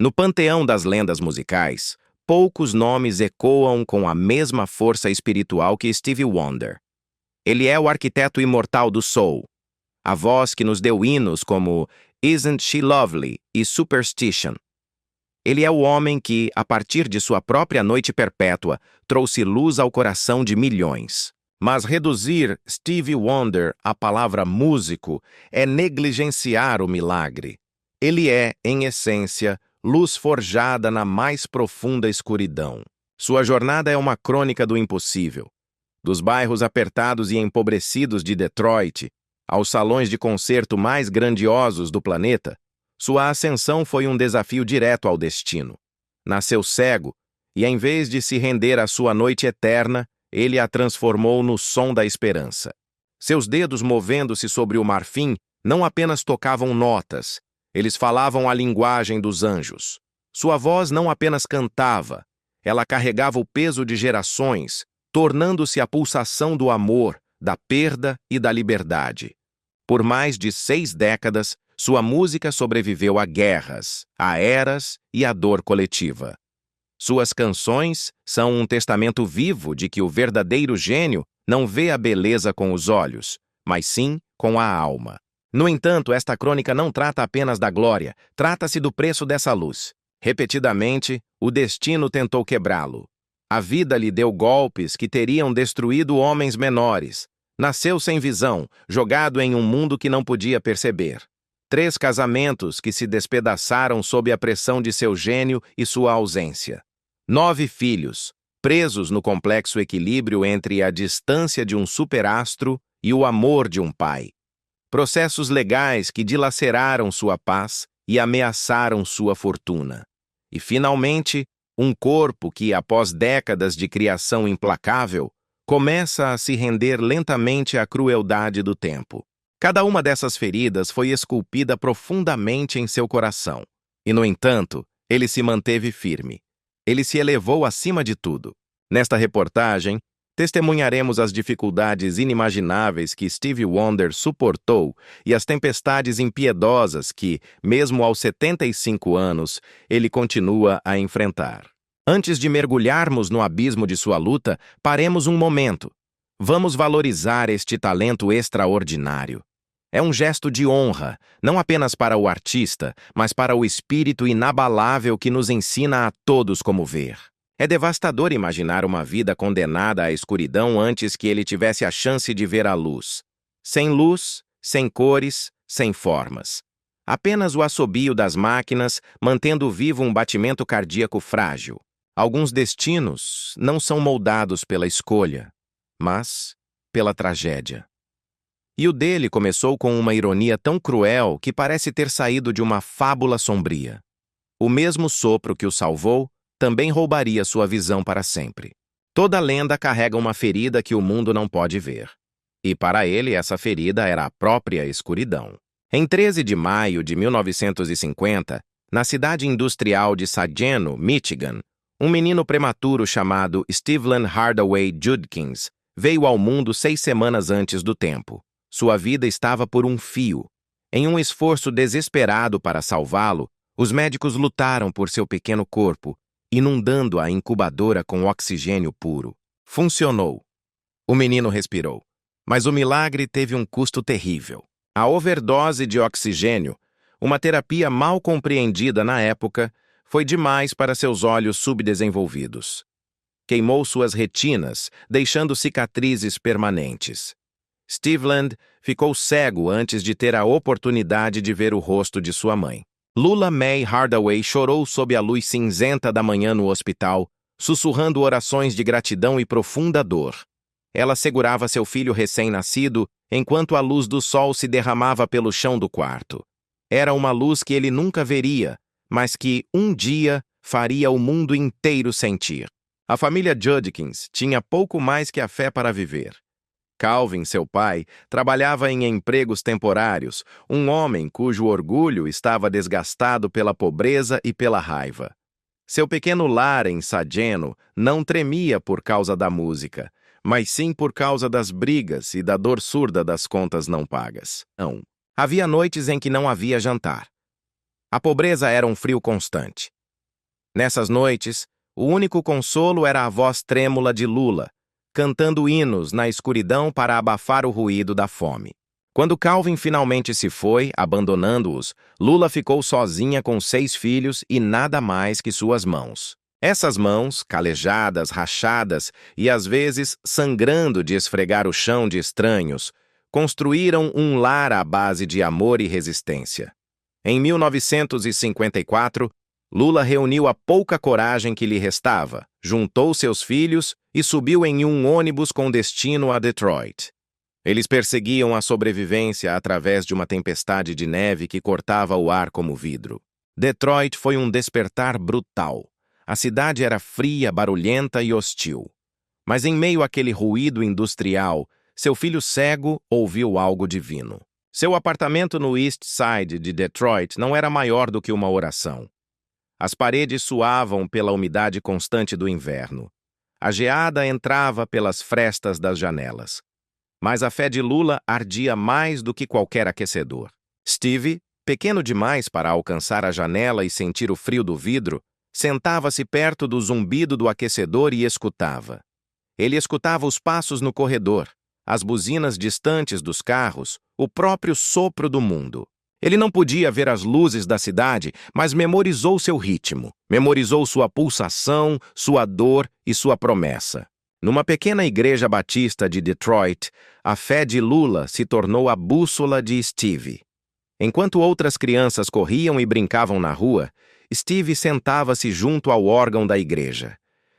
No panteão das lendas musicais, poucos nomes ecoam com a mesma força espiritual que Stevie Wonder. Ele é o arquiteto imortal do soul, a voz que nos deu hinos como Isn't She Lovely e Superstition. Ele é o homem que, a partir de sua própria noite perpétua, trouxe luz ao coração de milhões. Mas reduzir Stevie Wonder à palavra músico é negligenciar o milagre. Ele é, em essência, luz forjada na mais profunda escuridão. Sua jornada é uma crônica do impossível. Dos bairros apertados e empobrecidos de Detroit aos salões de concerto mais grandiosos do planeta, sua ascensão foi um desafio direto ao destino. Nasceu cego, e em vez de se render à sua noite eterna, ele a transformou no som da esperança. Seus dedos movendo-se sobre o marfim não apenas tocavam notas, eles falavam a linguagem dos anjos. Sua voz não apenas cantava, ela carregava o peso de gerações, tornando-se a pulsação do amor, da perda e da liberdade. Por mais de 6 décadas, sua música sobreviveu a guerras, a eras e à dor coletiva. Suas canções são um testamento vivo de que o verdadeiro gênio não vê a beleza com os olhos, mas sim com a alma. No entanto, esta crônica não trata apenas da glória, trata-se do preço dessa luz. Repetidamente, o destino tentou quebrá-lo. A vida lhe deu golpes que teriam destruído homens menores. Nasceu sem visão, jogado em um mundo que não podia perceber. 3 casamentos que se despedaçaram sob a pressão de seu gênio e sua ausência. 9 filhos, presos no complexo equilíbrio entre a distância de um superastro e o amor de um pai. Processos legais que dilaceraram sua paz e ameaçaram sua fortuna. E, finalmente, um corpo que, após décadas de criação implacável, começa a se render lentamente à crueldade do tempo. Cada uma dessas feridas foi esculpida profundamente em seu coração. E, no entanto, ele se manteve firme. Ele se elevou acima de tudo. Nesta reportagem, testemunharemos as dificuldades inimagináveis que Stevie Wonder suportou e as tempestades impiedosas que, mesmo aos 75 anos, ele continua a enfrentar. Antes de mergulharmos no abismo de sua luta, paremos um momento. Vamos valorizar este talento extraordinário. É um gesto de honra, não apenas para o artista, mas para o espírito inabalável que nos ensina a todos como ver. É devastador imaginar uma vida condenada à escuridão antes que ele tivesse a chance de ver a luz. Sem luz, sem cores, sem formas. Apenas o assobio das máquinas, mantendo vivo um batimento cardíaco frágil. Alguns destinos não são moldados pela escolha, mas pela tragédia. E o dele começou com uma ironia tão cruel que parece ter saído de uma fábula sombria. O mesmo sopro que o salvou também roubaria sua visão para sempre. Toda lenda carrega uma ferida que o mundo não pode ver. E para ele, essa ferida era a própria escuridão. Em 13 de maio de 1950, na cidade industrial de Saginaw, Michigan, um menino prematuro chamado Stephen Hardaway Judkins veio ao mundo 6 semanas antes do tempo. Sua vida estava por um fio. Em um esforço desesperado para salvá-lo, os médicos lutaram por seu pequeno corpo, inundando a incubadora com oxigênio puro. Funcionou. O menino respirou. Mas o milagre teve um custo terrível. A overdose de oxigênio, uma terapia mal compreendida na época, foi demais para seus olhos subdesenvolvidos. Queimou suas retinas, deixando cicatrizes permanentes. Stephen ficou cego antes de ter a oportunidade de ver o rosto de sua mãe. Lula Mae Hardaway chorou sob a luz cinzenta da manhã no hospital, sussurrando orações de gratidão e profunda dor. Ela segurava seu filho recém-nascido enquanto a luz do sol se derramava pelo chão do quarto. Era uma luz que ele nunca veria, mas que, um dia, faria o mundo inteiro sentir. A família Judkins tinha pouco mais que a fé para viver. Calvin, seu pai, trabalhava em empregos temporários, um homem cujo orgulho estava desgastado pela pobreza e pela raiva. Seu pequeno lar em Saginaw não tremia por causa da música, mas sim por causa das brigas e da dor surda das contas não pagas. Havia noites em que não havia jantar. A pobreza era um frio constante. Nessas noites, o único consolo era a voz trêmula de Lula, cantando hinos na escuridão para abafar o ruído da fome. Quando Calvin finalmente se foi, abandonando-os, Lula ficou sozinha com 6 filhos e nada mais que suas mãos. Essas mãos, calejadas, rachadas e às vezes sangrando de esfregar o chão de estranhos, construíram um lar à base de amor e resistência. Em 1954, Lula reuniu a pouca coragem que lhe restava, juntou seus filhos e subiu em um ônibus com destino a Detroit. Eles perseguiam a sobrevivência através de uma tempestade de neve que cortava o ar como vidro. Detroit foi um despertar brutal. A cidade era fria, barulhenta e hostil. Mas em meio àquele ruído industrial, seu filho cego ouviu algo divino. Seu apartamento no East Side de Detroit não era maior do que uma oração. As paredes suavam pela umidade constante do inverno. A geada entrava pelas frestas das janelas. Mas a fé de Lula ardia mais do que qualquer aquecedor. Steve, pequeno demais para alcançar a janela e sentir o frio do vidro, sentava-se perto do zumbido do aquecedor e escutava. Ele escutava os passos no corredor, as buzinas distantes dos carros, o próprio sopro do mundo. Ele não podia ver as luzes da cidade, mas memorizou seu ritmo, memorizou sua pulsação, sua dor e sua promessa. Numa pequena igreja batista de Detroit, a fé de Lula se tornou a bússola de Steve. Enquanto outras crianças corriam e brincavam na rua, Steve sentava-se junto ao órgão da igreja.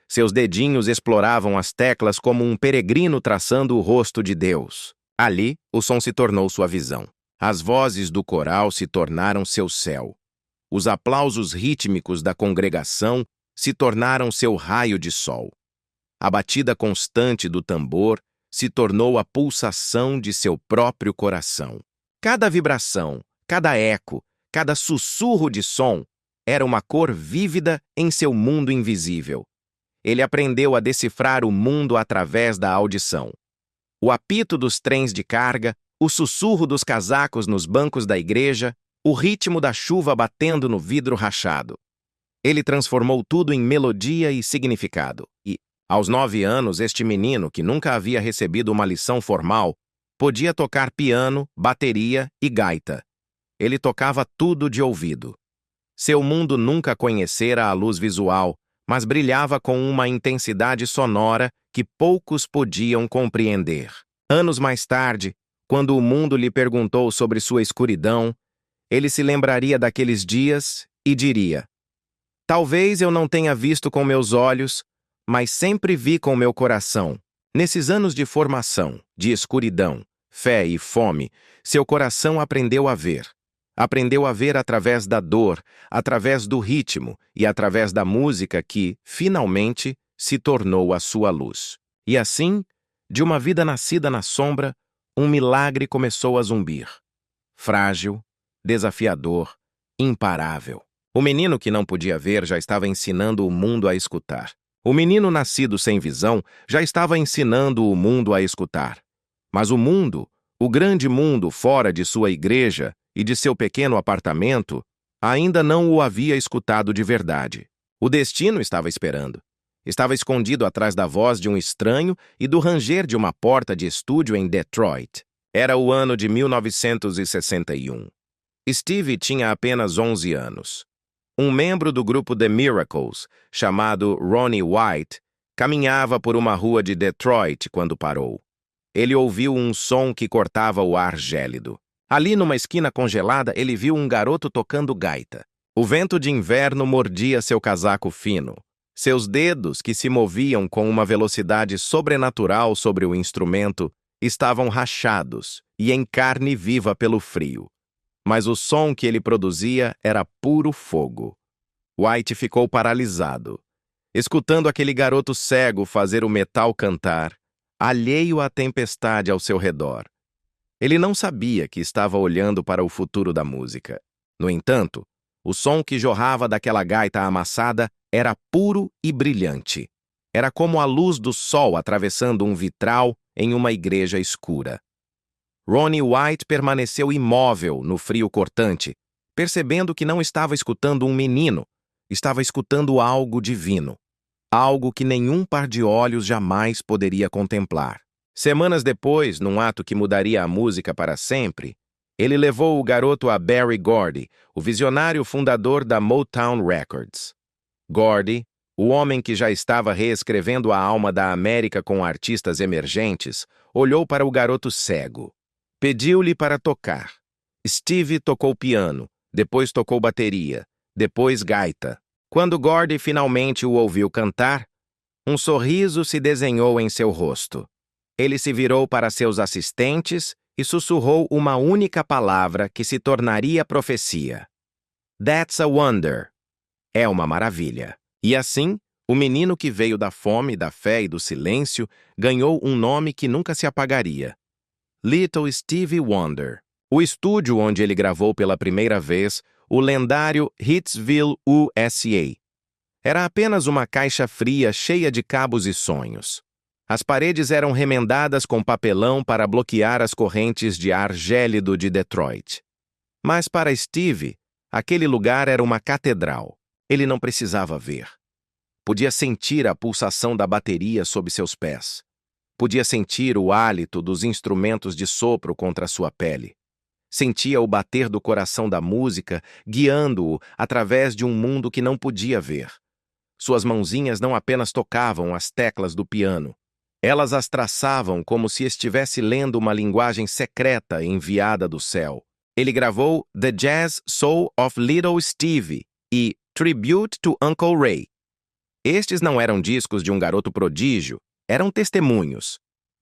Seus dedinhos exploravam as teclas como um peregrino traçando o rosto de Deus. Ali, o som se tornou sua visão. As vozes do coral se tornaram seu céu. Os aplausos rítmicos da congregação se tornaram seu raio de sol. A batida constante do tambor se tornou a pulsação de seu próprio coração. Cada vibração, cada eco, cada sussurro de som era uma cor vívida em seu mundo invisível. Ele aprendeu a decifrar o mundo através da audição. O apito dos trens de carga, o sussurro dos casacos nos bancos da igreja, o ritmo da chuva batendo no vidro rachado. Ele transformou tudo em melodia e significado. E, aos 9 anos, este menino, que nunca havia recebido uma lição formal, podia tocar piano, bateria e gaita. Ele tocava tudo de ouvido. Seu mundo nunca conhecera a luz visual, mas brilhava com uma intensidade sonora que poucos podiam compreender. Anos mais tarde, quando o mundo lhe perguntou sobre sua escuridão, ele se lembraria daqueles dias e diria: talvez eu não tenha visto com meus olhos, mas sempre vi com meu coração. Nesses anos de formação, de escuridão, fé e fome, seu coração aprendeu a ver. Aprendeu a ver através da dor, através do ritmo e através da música que, finalmente, se tornou a sua luz. E assim, de uma vida nascida na sombra, um milagre começou a zumbir. Frágil, desafiador, imparável. O menino que não podia ver já estava ensinando o mundo a escutar. O menino nascido sem visão já estava ensinando o mundo a escutar. Mas o mundo, o grande mundo fora de sua igreja e de seu pequeno apartamento, ainda não o havia escutado de verdade. O destino estava esperando. Estava escondido atrás da voz de um estranho e do ranger de uma porta de estúdio em Detroit. Era o ano de 1961. Steve tinha apenas 11 anos. Um membro do grupo The Miracles, chamado Ronnie White, caminhava por uma rua de Detroit quando parou. Ele ouviu um som que cortava o ar gélido. Ali, numa esquina congelada, ele viu um garoto tocando gaita. O vento de inverno mordia seu casaco fino. Seus dedos, que se moviam com uma velocidade sobrenatural sobre o instrumento, estavam rachados e em carne viva pelo frio. Mas o som que ele produzia era puro fogo. White ficou paralisado, escutando aquele garoto cego fazer o metal cantar, alheio à tempestade ao seu redor. Ele não sabia que estava olhando para o futuro da música. No entanto, o som que jorrava daquela gaita amassada era puro e brilhante. Era como a luz do sol atravessando um vitral em uma igreja escura. Ronnie White permaneceu imóvel no frio cortante, percebendo que não estava escutando um menino, estava escutando algo divino, algo que nenhum par de olhos jamais poderia contemplar. Semanas depois, num ato que mudaria a música para sempre, ele levou o garoto a Berry Gordy, o visionário fundador da Motown Records. Gordy, o homem que já estava reescrevendo a alma da América com artistas emergentes, olhou para o garoto cego. Pediu-lhe para tocar. Steve tocou piano, depois tocou bateria, depois gaita. Quando Gordy finalmente o ouviu cantar, um sorriso se desenhou em seu rosto. Ele se virou para seus assistentes e sussurrou uma única palavra que se tornaria profecia. "That's a wonder." É uma maravilha. E assim, o menino que veio da fome, da fé e do silêncio ganhou um nome que nunca se apagaria. Little Stevie Wonder. O estúdio onde ele gravou pela primeira vez o lendário Hitsville, USA. Era apenas uma caixa fria cheia de cabos e sonhos. As paredes eram remendadas com papelão para bloquear as correntes de ar gélido de Detroit. Mas para Steve, aquele lugar era uma catedral. Ele não precisava ver. Podia sentir a pulsação da bateria sob seus pés. Podia sentir o hálito dos instrumentos de sopro contra sua pele. Sentia o bater do coração da música, guiando-o através de um mundo que não podia ver. Suas mãozinhas não apenas tocavam as teclas do piano. Elas as traçavam como se estivesse lendo uma linguagem secreta enviada do céu. Ele gravou The Jazz Soul of Little Stevie e Tribute to Uncle Ray. Estes não eram discos de um garoto prodígio, eram testemunhos.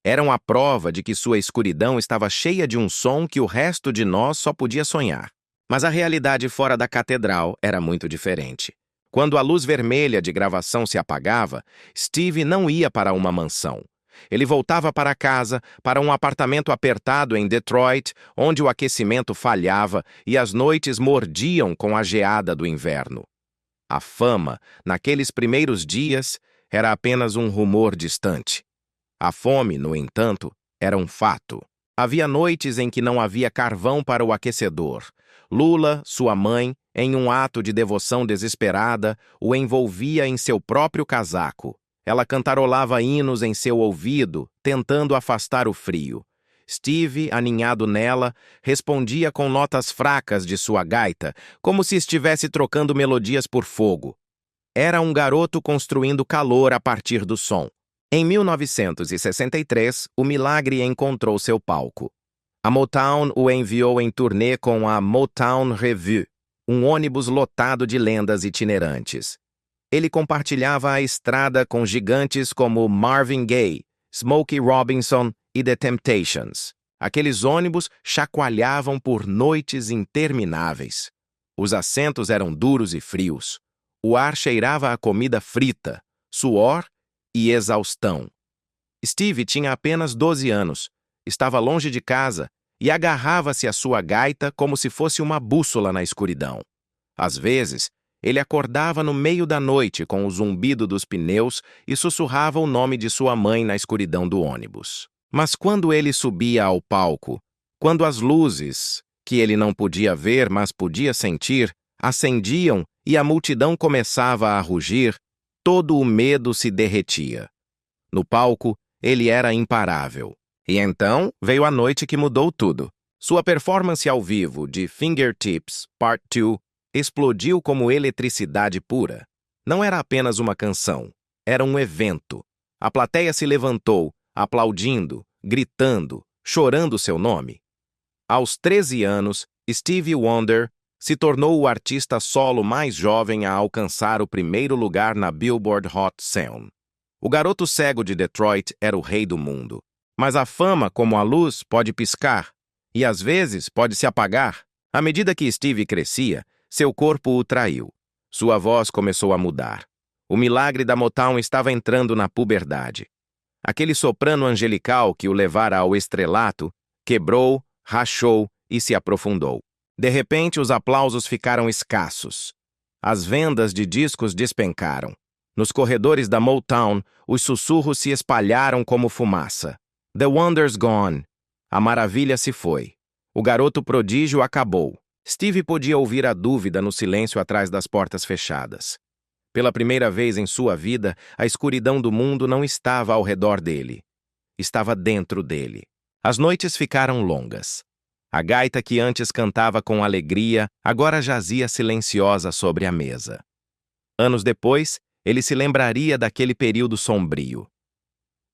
Eram a prova de que sua escuridão estava cheia de um som que o resto de nós só podia sonhar. Mas a realidade fora da catedral era muito diferente. Quando a luz vermelha de gravação se apagava, Steve não ia para uma mansão. Ele voltava para casa, para um apartamento apertado em Detroit, onde o aquecimento falhava e as noites mordiam com a geada do inverno. A fama, naqueles primeiros dias, era apenas um rumor distante. A fome, no entanto, era um fato. Havia noites em que não havia carvão para o aquecedor. Lula, sua mãe, em um ato de devoção desesperada, o envolvia em seu próprio casaco. Ela cantarolava hinos em seu ouvido, tentando afastar o frio. Steve, aninhado nela, respondia com notas fracas de sua gaita, como se estivesse trocando melodias por fogo. Era um garoto construindo calor a partir do som. Em 1963, o milagre encontrou seu palco. A Motown o enviou em turnê com a Motown Revue, um ônibus lotado de lendas itinerantes. Ele compartilhava a estrada com gigantes como Marvin Gaye, Smokey Robinson e The Temptations. Aqueles ônibus chacoalhavam por noites intermináveis. Os assentos eram duros e frios. O ar cheirava a comida frita, suor e exaustão. Steve tinha apenas 12 anos, estava longe de casa e agarrava-se à sua gaita como se fosse uma bússola na escuridão. Às vezes, ele acordava no meio da noite com o zumbido dos pneus e sussurrava o nome de sua mãe na escuridão do ônibus. Mas quando ele subia ao palco, quando as luzes, que ele não podia ver, mas podia sentir, acendiam e a multidão começava a rugir, todo o medo se derretia. No palco, ele era imparável. E então veio a noite que mudou tudo. Sua performance ao vivo de Fingertips, Part 2, explodiu como eletricidade pura. Não era apenas uma canção, era um evento. A plateia se levantou, aplaudindo, gritando, chorando seu nome. Aos 13 anos, Stevie Wonder se tornou o artista solo mais jovem a alcançar o primeiro lugar na Billboard Hot 100. O garoto cego de Detroit era o rei do mundo. Mas a fama, como a luz, pode piscar e às vezes pode se apagar. À medida que Stevie crescia, seu corpo o traiu. Sua voz começou a mudar. O milagre da Motown estava entrando na puberdade. Aquele soprano angelical que o levara ao estrelato quebrou, rachou e se aprofundou. De repente, os aplausos ficaram escassos. As vendas de discos despencaram. Nos corredores da Motown, os sussurros se espalharam como fumaça. The Wonder's gone. A maravilha se foi. O garoto prodígio acabou. Steve podia ouvir a dúvida no silêncio atrás das portas fechadas. Pela primeira vez em sua vida, a escuridão do mundo não estava ao redor dele. Estava dentro dele. As noites ficaram longas. A gaita que antes cantava com alegria, agora jazia silenciosa sobre a mesa. Anos depois, ele se lembraria daquele período sombrio.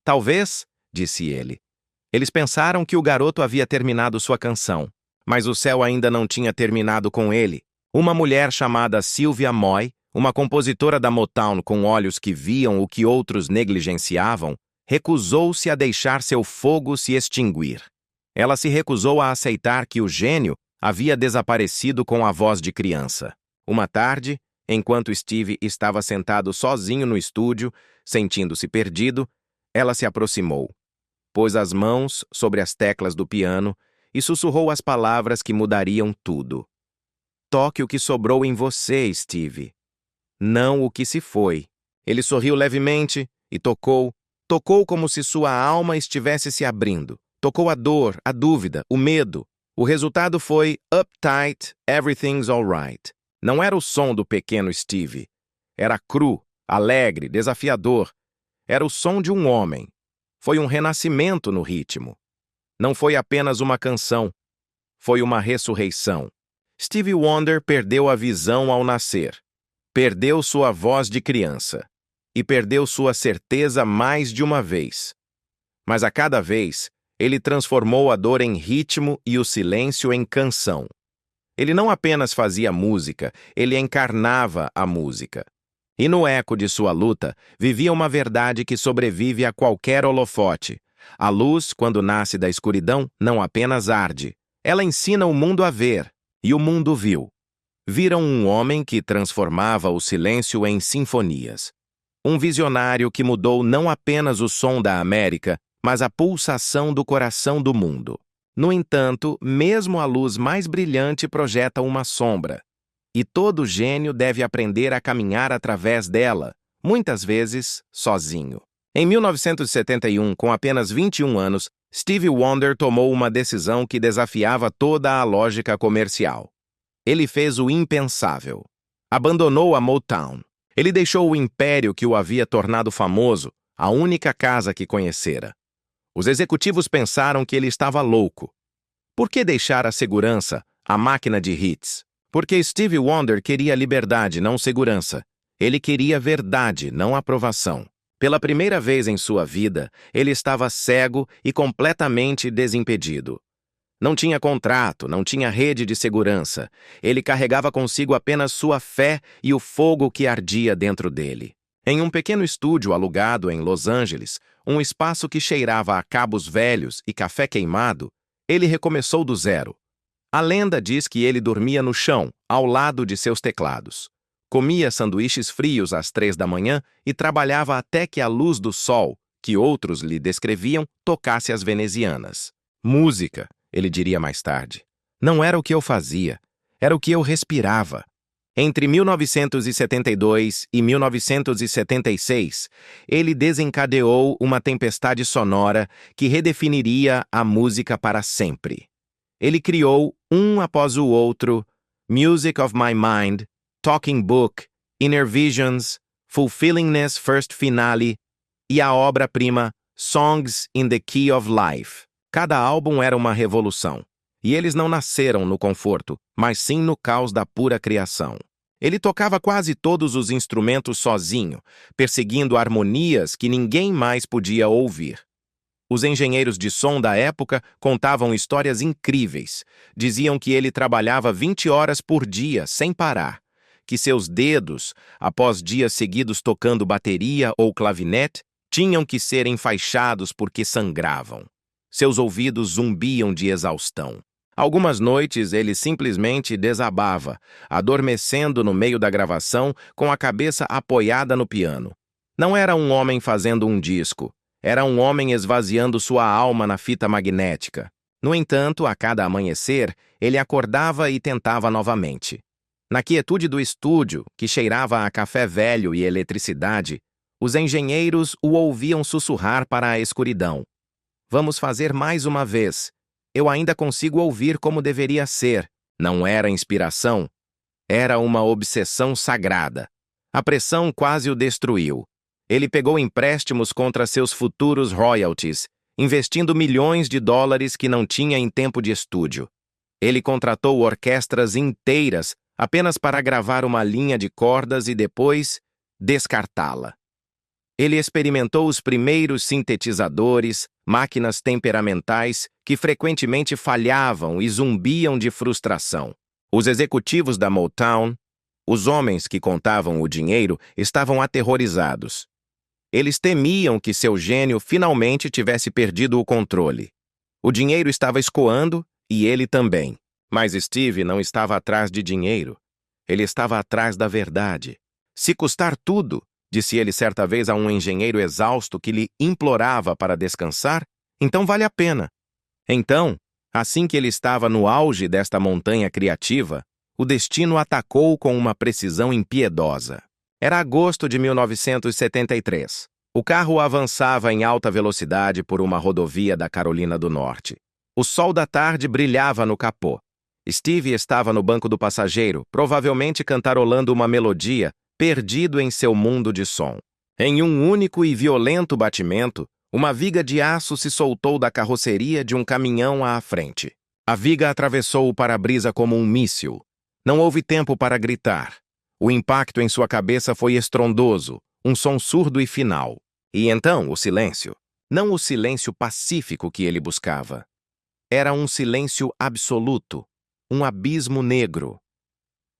Talvez, disse ele, eles pensaram que o garoto havia terminado sua canção, mas o céu ainda não tinha terminado com ele. Uma mulher chamada Sylvia Moy, uma compositora da Motown com olhos que viam o que outros negligenciavam, recusou-se a deixar seu fogo se extinguir. Ela se recusou a aceitar que o gênio havia desaparecido com a voz de criança. Uma tarde, enquanto Steve estava sentado sozinho no estúdio, sentindo-se perdido, ela se aproximou, pôs as mãos sobre as teclas do piano e sussurrou as palavras que mudariam tudo. Toque o que sobrou em você, Steve. Não o que se foi. Ele sorriu levemente e tocou como se sua alma estivesse se abrindo. Tocou a dor, a dúvida, o medo. O resultado foi Uptight, Everything's Alright. Não era o som do pequeno Steve. Era cru, alegre, desafiador. Era o som de um homem. Foi um renascimento no ritmo. Não foi apenas uma canção. Foi uma ressurreição. Stevie Wonder perdeu a visão ao nascer. Perdeu sua voz de criança. E perdeu sua certeza mais de uma vez. Mas a cada vez, ele transformou a dor em ritmo e o silêncio em canção. Ele não apenas fazia música, ele encarnava a música. E no eco de sua luta, vivia uma verdade que sobrevive a qualquer holofote. A luz, quando nasce da escuridão, não apenas arde. Ela ensina o mundo a ver. E o mundo viu. Viram um homem que transformava o silêncio em sinfonias. Um visionário que mudou não apenas o som da América, mas a pulsação do coração do mundo. No entanto, mesmo a luz mais brilhante projeta uma sombra. E todo gênio deve aprender a caminhar através dela, muitas vezes sozinho. Em 1971, com apenas 21 anos, Stevie Wonder tomou uma decisão que desafiava toda a lógica comercial. Ele fez o impensável. Abandonou a Motown. Ele deixou o império que o havia tornado famoso, a única casa que conhecera. Os executivos pensaram que ele estava louco. Por que deixar a segurança, a máquina de hits? Porque Stevie Wonder queria liberdade, não segurança. Ele queria verdade, não aprovação. Pela primeira vez em sua vida, ele estava cego e completamente desimpedido. Não tinha contrato, não tinha rede de segurança. Ele carregava consigo apenas sua fé e o fogo que ardia dentro dele. Em um pequeno estúdio alugado em Los Angeles, um espaço que cheirava a cabos velhos e café queimado, ele recomeçou do zero. A lenda diz que ele dormia no chão, ao lado de seus teclados. Comia sanduíches frios às 3 da manhã e trabalhava até que a luz do sol, que outros lhe descreviam, tocasse as venezianas. Música, ele diria mais tarde. Não era o que eu fazia, era o que eu respirava. Entre 1972 e 1976, ele desencadeou uma tempestade sonora que redefiniria a música para sempre. Ele criou, um após o outro, Music of My Mind, Talking Book, Inner Visions, Fulfillingness First Finale e a obra-prima Songs in the Key of Life. Cada álbum era uma revolução. E eles não nasceram no conforto, mas sim no caos da pura criação. Ele tocava quase todos os instrumentos sozinho, perseguindo harmonias que ninguém mais podia ouvir. Os engenheiros de som da época contavam histórias incríveis. Diziam que ele trabalhava 20 horas por dia, sem parar. Que seus dedos, após dias seguidos tocando bateria ou clavinete, tinham que ser enfaixados porque sangravam. Seus ouvidos zumbiam de exaustão. Algumas noites ele simplesmente desabava, adormecendo no meio da gravação com a cabeça apoiada no piano. Não era um homem fazendo um disco, era um homem esvaziando sua alma na fita magnética. No entanto, a cada amanhecer, ele acordava e tentava novamente. Na quietude do estúdio, que cheirava a café velho e eletricidade, os engenheiros o ouviam sussurrar para a escuridão. Vamos fazer mais uma vez. Eu ainda consigo ouvir como deveria ser. Não era inspiração, era uma obsessão sagrada. A pressão quase o destruiu. Ele pegou empréstimos contra seus futuros royalties, investindo milhões de dólares que não tinha em tempo de estúdio. Ele contratou orquestras inteiras apenas para gravar uma linha de cordas e depois descartá-la. Ele experimentou os primeiros sintetizadores, máquinas temperamentais que frequentemente falhavam e zumbiam de frustração. Os executivos da Motown, os homens que contavam o dinheiro, estavam aterrorizados. Eles temiam que seu gênio finalmente tivesse perdido o controle. O dinheiro estava escoando e ele também. Mas Steve não estava atrás de dinheiro. Ele estava atrás da verdade. Se custar tudo, disse ele certa vez a um engenheiro exausto que lhe implorava para descansar, então vale a pena. Então, assim que ele estava no auge desta montanha criativa, o destino atacou com uma precisão impiedosa. Era agosto de 1973. O carro avançava em alta velocidade por uma rodovia da Carolina do Norte. O sol da tarde brilhava no capô. Steve estava no banco do passageiro, provavelmente cantarolando uma melodia, perdido em seu mundo de som. Em um único e violento batimento, uma viga de aço se soltou da carroceria de um caminhão à frente. A viga atravessou o para-brisa como um míssil. Não houve tempo para gritar. O impacto em sua cabeça foi estrondoso, um som surdo e final. E então o silêncio. Não o silêncio pacífico que ele buscava. Era um silêncio absoluto, um abismo negro.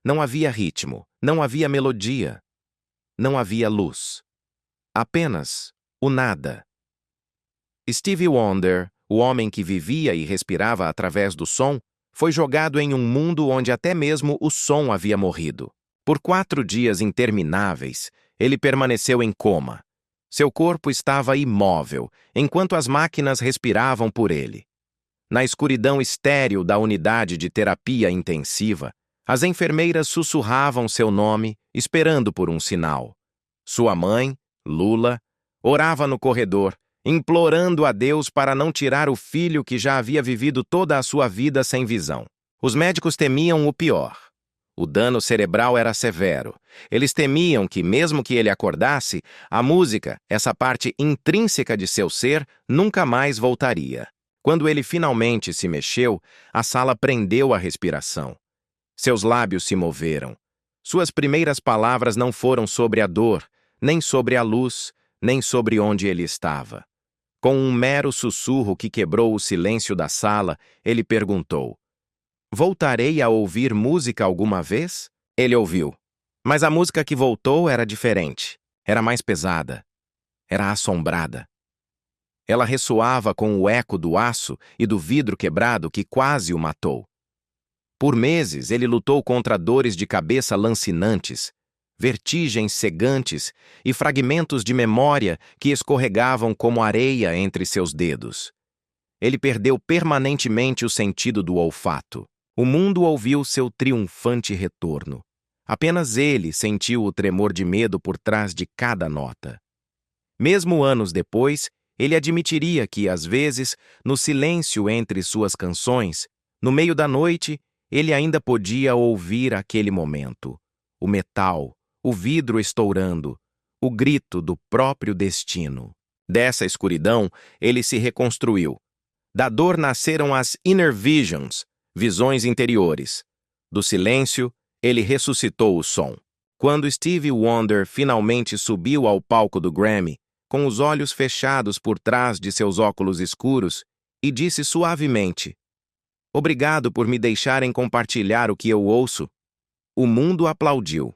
Não havia ritmo, não havia melodia, não havia luz. Apenas o nada. Stevie Wonder, o homem que vivia e respirava através do som, foi jogado em um mundo onde até mesmo o som havia morrido. Por 4 dias intermináveis, ele permaneceu em coma. Seu corpo estava imóvel, enquanto as máquinas respiravam por ele. Na escuridão estéril da unidade de terapia intensiva, as enfermeiras sussurravam seu nome, esperando por um sinal. Sua mãe, Lula, orava no corredor, implorando a Deus para não tirar o filho que já havia vivido toda a sua vida sem visão. Os médicos temiam o pior. O dano cerebral era severo. Eles temiam que, mesmo que ele acordasse, a música, essa parte intrínseca de seu ser, nunca mais voltaria. Quando ele finalmente se mexeu, a sala prendeu a respiração. Seus lábios se moveram. Suas primeiras palavras não foram sobre a dor, nem sobre a luz, nem sobre onde ele estava. Com um mero sussurro que quebrou o silêncio da sala, ele perguntou: "Voltarei a ouvir música alguma vez?" Ele ouviu. Mas a música que voltou era diferente. Era mais pesada. Era assombrada. Ela ressoava com o eco do aço e do vidro quebrado que quase o matou. Por meses, ele lutou contra dores de cabeça lancinantes, vertigens cegantes e fragmentos de memória que escorregavam como areia entre seus dedos. Ele perdeu permanentemente o sentido do olfato. O mundo ouviu seu triunfante retorno. Apenas ele sentiu o tremor de medo por trás de cada nota. Mesmo anos depois, ele admitiria que, às vezes, no silêncio entre suas canções, no meio da noite, ele ainda podia ouvir aquele momento. O metal, o vidro estourando, o grito do próprio destino. Dessa escuridão, ele se reconstruiu. Da dor nasceram as inner visions, visões interiores. Do silêncio, ele ressuscitou o som. Quando Stevie Wonder finalmente subiu ao palco do Grammy, com os olhos fechados por trás de seus óculos escuros, e disse suavemente: "Obrigado por me deixarem compartilhar o que eu ouço." O mundo aplaudiu.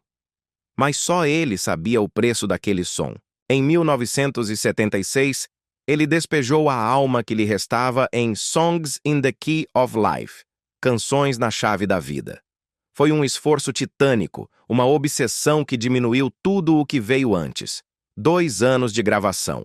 Mas só ele sabia o preço daquele som. Em 1976, ele despejou a alma que lhe restava em Songs in the Key of Life, Canções na Chave da Vida. Foi um esforço titânico, uma obsessão que diminuiu tudo o que veio antes. 2 anos de gravação,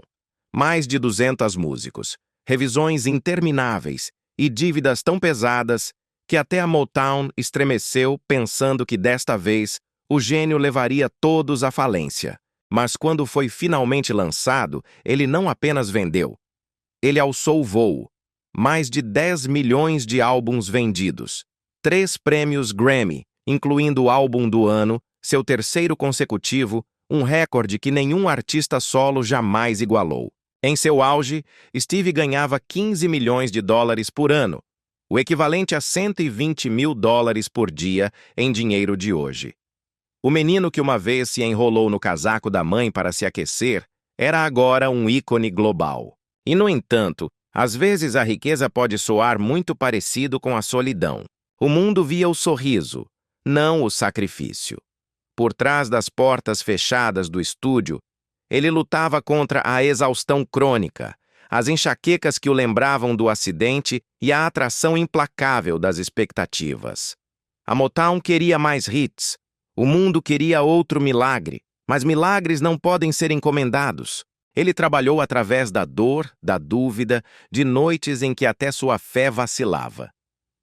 mais de 200 músicos, revisões intermináveis e dívidas tão pesadas que até a Motown estremeceu pensando que desta vez o gênio levaria todos à falência. Mas quando foi finalmente lançado, ele não apenas vendeu. Ele alçou o voo. Mais de 10 milhões de álbuns vendidos. 3 prêmios Grammy, incluindo o álbum do ano, seu terceiro consecutivo, um recorde que nenhum artista solo jamais igualou. Em seu auge, Steve ganhava 15 milhões de dólares por ano, o equivalente a 120 mil dólares por dia em dinheiro de hoje. O menino que uma vez se enrolou no casaco da mãe para se aquecer era agora um ícone global. E, no entanto, às vezes a riqueza pode soar muito parecido com a solidão. O mundo via o sorriso, não o sacrifício. Por trás das portas fechadas do estúdio, ele lutava contra a exaustão crônica, as enxaquecas que o lembravam do acidente e a atração implacável das expectativas. A Motown queria mais hits, o mundo queria outro milagre, mas milagres não podem ser encomendados. Ele trabalhou através da dor, da dúvida, de noites em que até sua fé vacilava.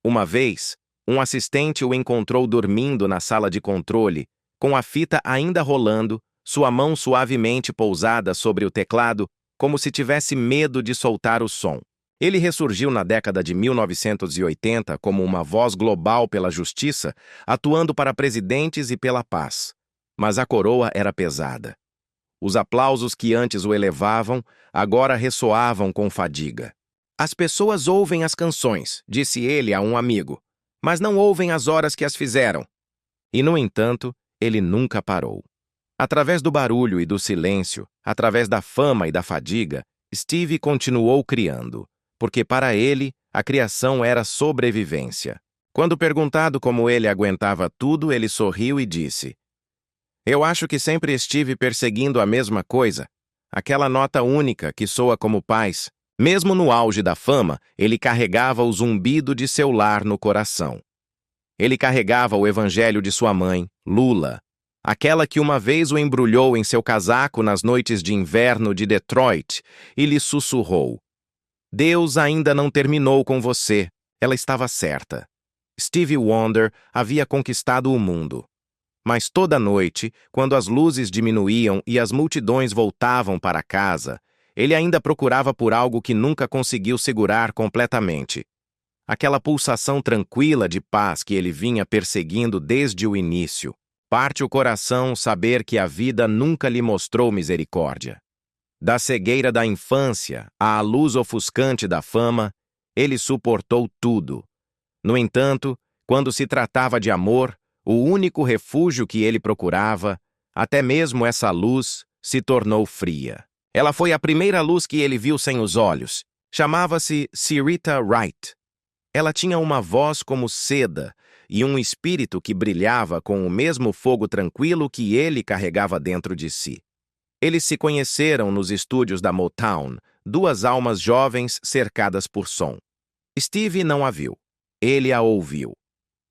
Uma vez, um assistente o encontrou dormindo na sala de controle, com a fita ainda rolando, sua mão suavemente pousada sobre o teclado, como se tivesse medo de soltar o som. Ele ressurgiu na década de 1980 como uma voz global pela justiça, atuando para presidentes e pela paz. Mas a coroa era pesada. Os aplausos que antes o elevavam, agora ressoavam com fadiga. As pessoas ouvem as canções, disse ele a um amigo, mas não ouvem as horas que as fizeram. E, no entanto, ele nunca parou. Através do barulho e do silêncio, através da fama e da fadiga, Steve continuou criando, porque para ele, a criação era sobrevivência. Quando perguntado como ele aguentava tudo, ele sorriu e disse: "Eu acho que sempre estive perseguindo a mesma coisa, aquela nota única que soa como paz." Mesmo no auge da fama, ele carregava o zumbido de seu lar no coração. Ele carregava o evangelho de sua mãe, Lula, aquela que uma vez o embrulhou em seu casaco nas noites de inverno de Detroit e lhe sussurrou: "Deus ainda não terminou com você." Ela estava certa. Stevie Wonder havia conquistado o mundo. Mas toda noite, quando as luzes diminuíam e as multidões voltavam para casa, ele ainda procurava por algo que nunca conseguiu segurar completamente. Aquela pulsação tranquila de paz que ele vinha perseguindo desde o início. Parte o coração saber que a vida nunca lhe mostrou misericórdia. Da cegueira da infância à luz ofuscante da fama, ele suportou tudo. No entanto, quando se tratava de amor, o único refúgio que ele procurava, até mesmo essa luz, se tornou fria. Ela foi a primeira luz que ele viu sem os olhos. Chamava-se Syreeta Wright. Ela tinha uma voz como seda e um espírito que brilhava com o mesmo fogo tranquilo que ele carregava dentro de si. Eles se conheceram nos estúdios da Motown, duas almas jovens cercadas por som. Steve não a viu. Ele a ouviu.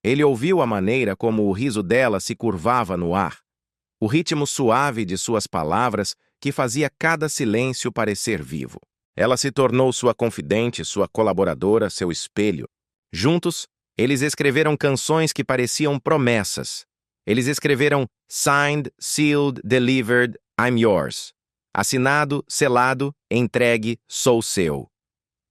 Ele ouviu a maneira como o riso dela se curvava no ar, o ritmo suave de suas palavras que fazia cada silêncio parecer vivo. Ela se tornou sua confidente, sua colaboradora, seu espelho. Juntos, eles escreveram canções que pareciam promessas. Eles escreveram Signed, Sealed, Delivered, I'm Yours. Assinado, selado, entregue, sou seu.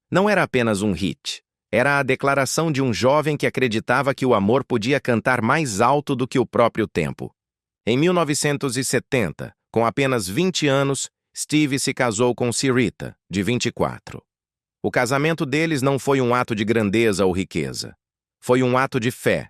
Não era apenas um hit. Era a declaração de um jovem que acreditava que o amor podia cantar mais alto do que o próprio tempo. Em 1970, com apenas 20 anos, Steve se casou com Syreeta, de 24. O casamento deles não foi um ato de grandeza ou riqueza. Foi um ato de fé.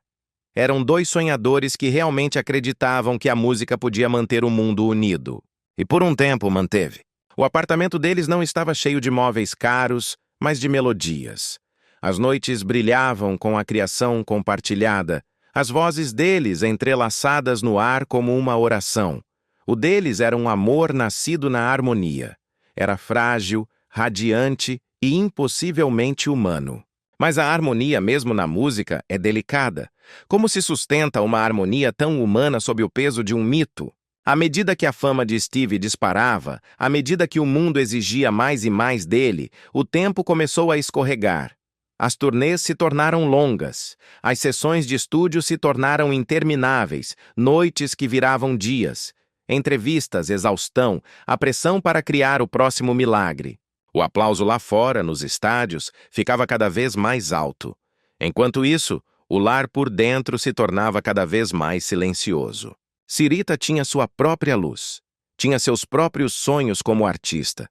Eram dois sonhadores que realmente acreditavam que a música podia manter o mundo unido. E por um tempo manteve. O apartamento deles não estava cheio de móveis caros, mas de melodias. As noites brilhavam com a criação compartilhada, as vozes deles entrelaçadas no ar como uma oração. O deles era um amor nascido na harmonia. Era frágil, radiante e impossivelmente humano. Mas a harmonia, mesmo na música, é delicada. Como se sustenta uma harmonia tão humana sob o peso de um mito? À medida que a fama de Steve disparava, à medida que o mundo exigia mais e mais dele, o tempo começou a escorregar. As turnês se tornaram longas, as sessões de estúdio se tornaram intermináveis, noites que viravam dias, entrevistas, exaustão, a pressão para criar o próximo milagre. O aplauso lá fora, nos estádios, ficava cada vez mais alto. Enquanto isso, O lar por dentro se tornava cada vez mais silencioso. Syreeta tinha sua própria luz. Tinha seus próprios sonhos como artista.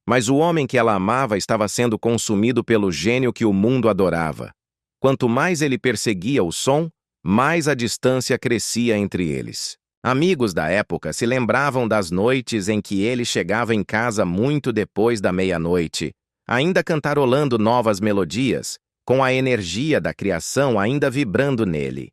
Mas o homem que ela amava estava sendo consumido pelo gênio que o mundo adorava. Quanto mais ele perseguia o som, mais a distância crescia entre eles. Amigos da época se lembravam das noites em que ele chegava em casa muito depois da meia-noite, ainda cantarolando novas melodias, com a energia da criação ainda vibrando nele.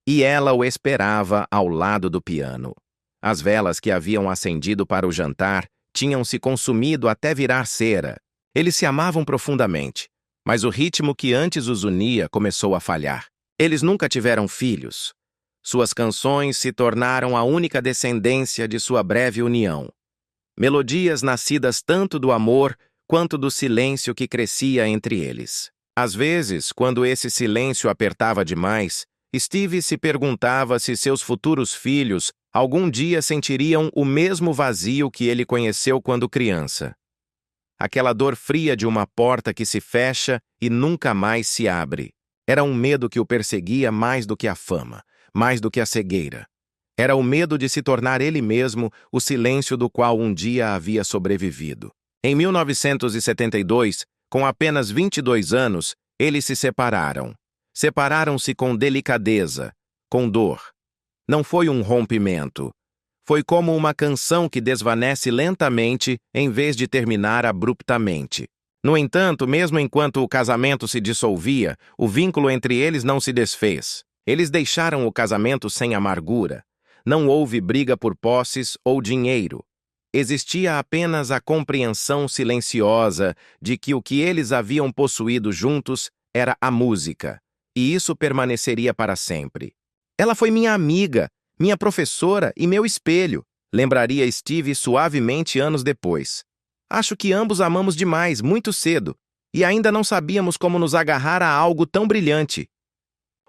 E ela o esperava ao lado do piano. As velas que haviam acendido para o jantar tinham se consumido até virar cera. Eles se amavam profundamente, mas o ritmo que antes os unia começou a falhar. Eles nunca tiveram filhos. Suas canções se tornaram a única descendência de sua breve união. Melodias nascidas tanto do amor quanto do silêncio que crescia entre eles. Às vezes, quando esse silêncio apertava demais, Steve se perguntava se seus futuros filhos algum dia sentiriam o mesmo vazio que ele conheceu quando criança. Aquela dor fria de uma porta que se fecha e nunca mais se abre. Era um medo que o perseguia mais do que a fama, mais do que a cegueira. Era o medo de se tornar ele mesmo o silêncio do qual um dia havia sobrevivido. Em 1972, com apenas 22 anos, eles se separaram. Separaram-se com delicadeza, com dor. Não foi um rompimento. Foi como uma canção que desvanece lentamente em vez de terminar abruptamente. No entanto, mesmo enquanto o casamento se dissolvia, o vínculo entre eles não se desfez. Eles deixaram o casamento sem amargura. Não houve briga por posses ou dinheiro. Existia apenas a compreensão silenciosa de que o que eles haviam possuído juntos era a música, e isso permaneceria para sempre. Ela foi minha amiga, minha professora e meu espelho, lembraria Steve suavemente anos depois. Acho que ambos amamos demais, muito cedo, e ainda não sabíamos como nos agarrar a algo tão brilhante.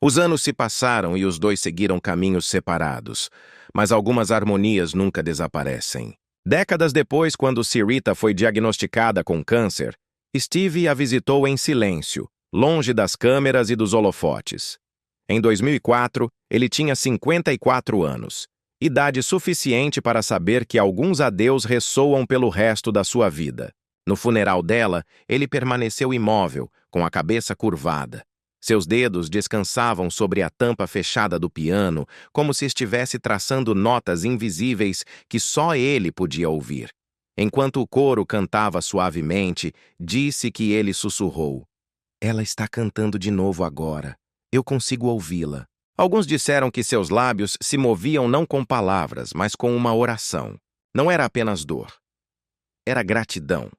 Os anos se passaram e os dois seguiram caminhos separados, mas algumas harmonias nunca desaparecem. Décadas depois, quando Syreeta foi diagnosticada com câncer, Steve a visitou em silêncio, longe das câmeras e dos holofotes. Em 2004, ele tinha 54 anos, idade suficiente para saber que alguns adeus ressoam pelo resto da sua vida. No funeral dela, ele permaneceu imóvel, com a cabeça curvada. Seus dedos descansavam sobre a tampa fechada do piano, como se estivesse traçando notas invisíveis que só ele podia ouvir. Enquanto o coro cantava suavemente, disse que ele sussurrou: "Ela está cantando de novo agora. Eu consigo ouvi-la." Alguns disseram que seus lábios se moviam não com palavras, mas com uma oração. Não era apenas dor. Era gratidão.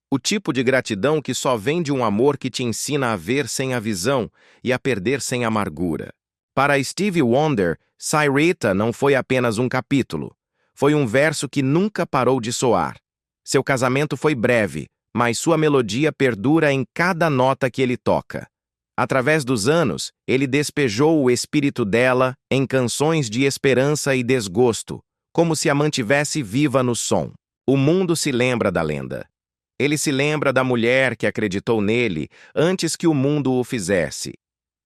O tipo de gratidão que só vem de um amor que te ensina a ver sem a visão e a perder sem amargura. Para Stevie Wonder, Syreeta não foi apenas um capítulo. Foi um verso que nunca parou de soar. Seu casamento foi breve, mas sua melodia perdura em cada nota que ele toca. Através dos anos, ele despejou o espírito dela em canções de esperança e desgosto, como se a mantivesse viva no som. O mundo se lembra da lenda. Ele se lembra da mulher que acreditou nele antes que o mundo o fizesse.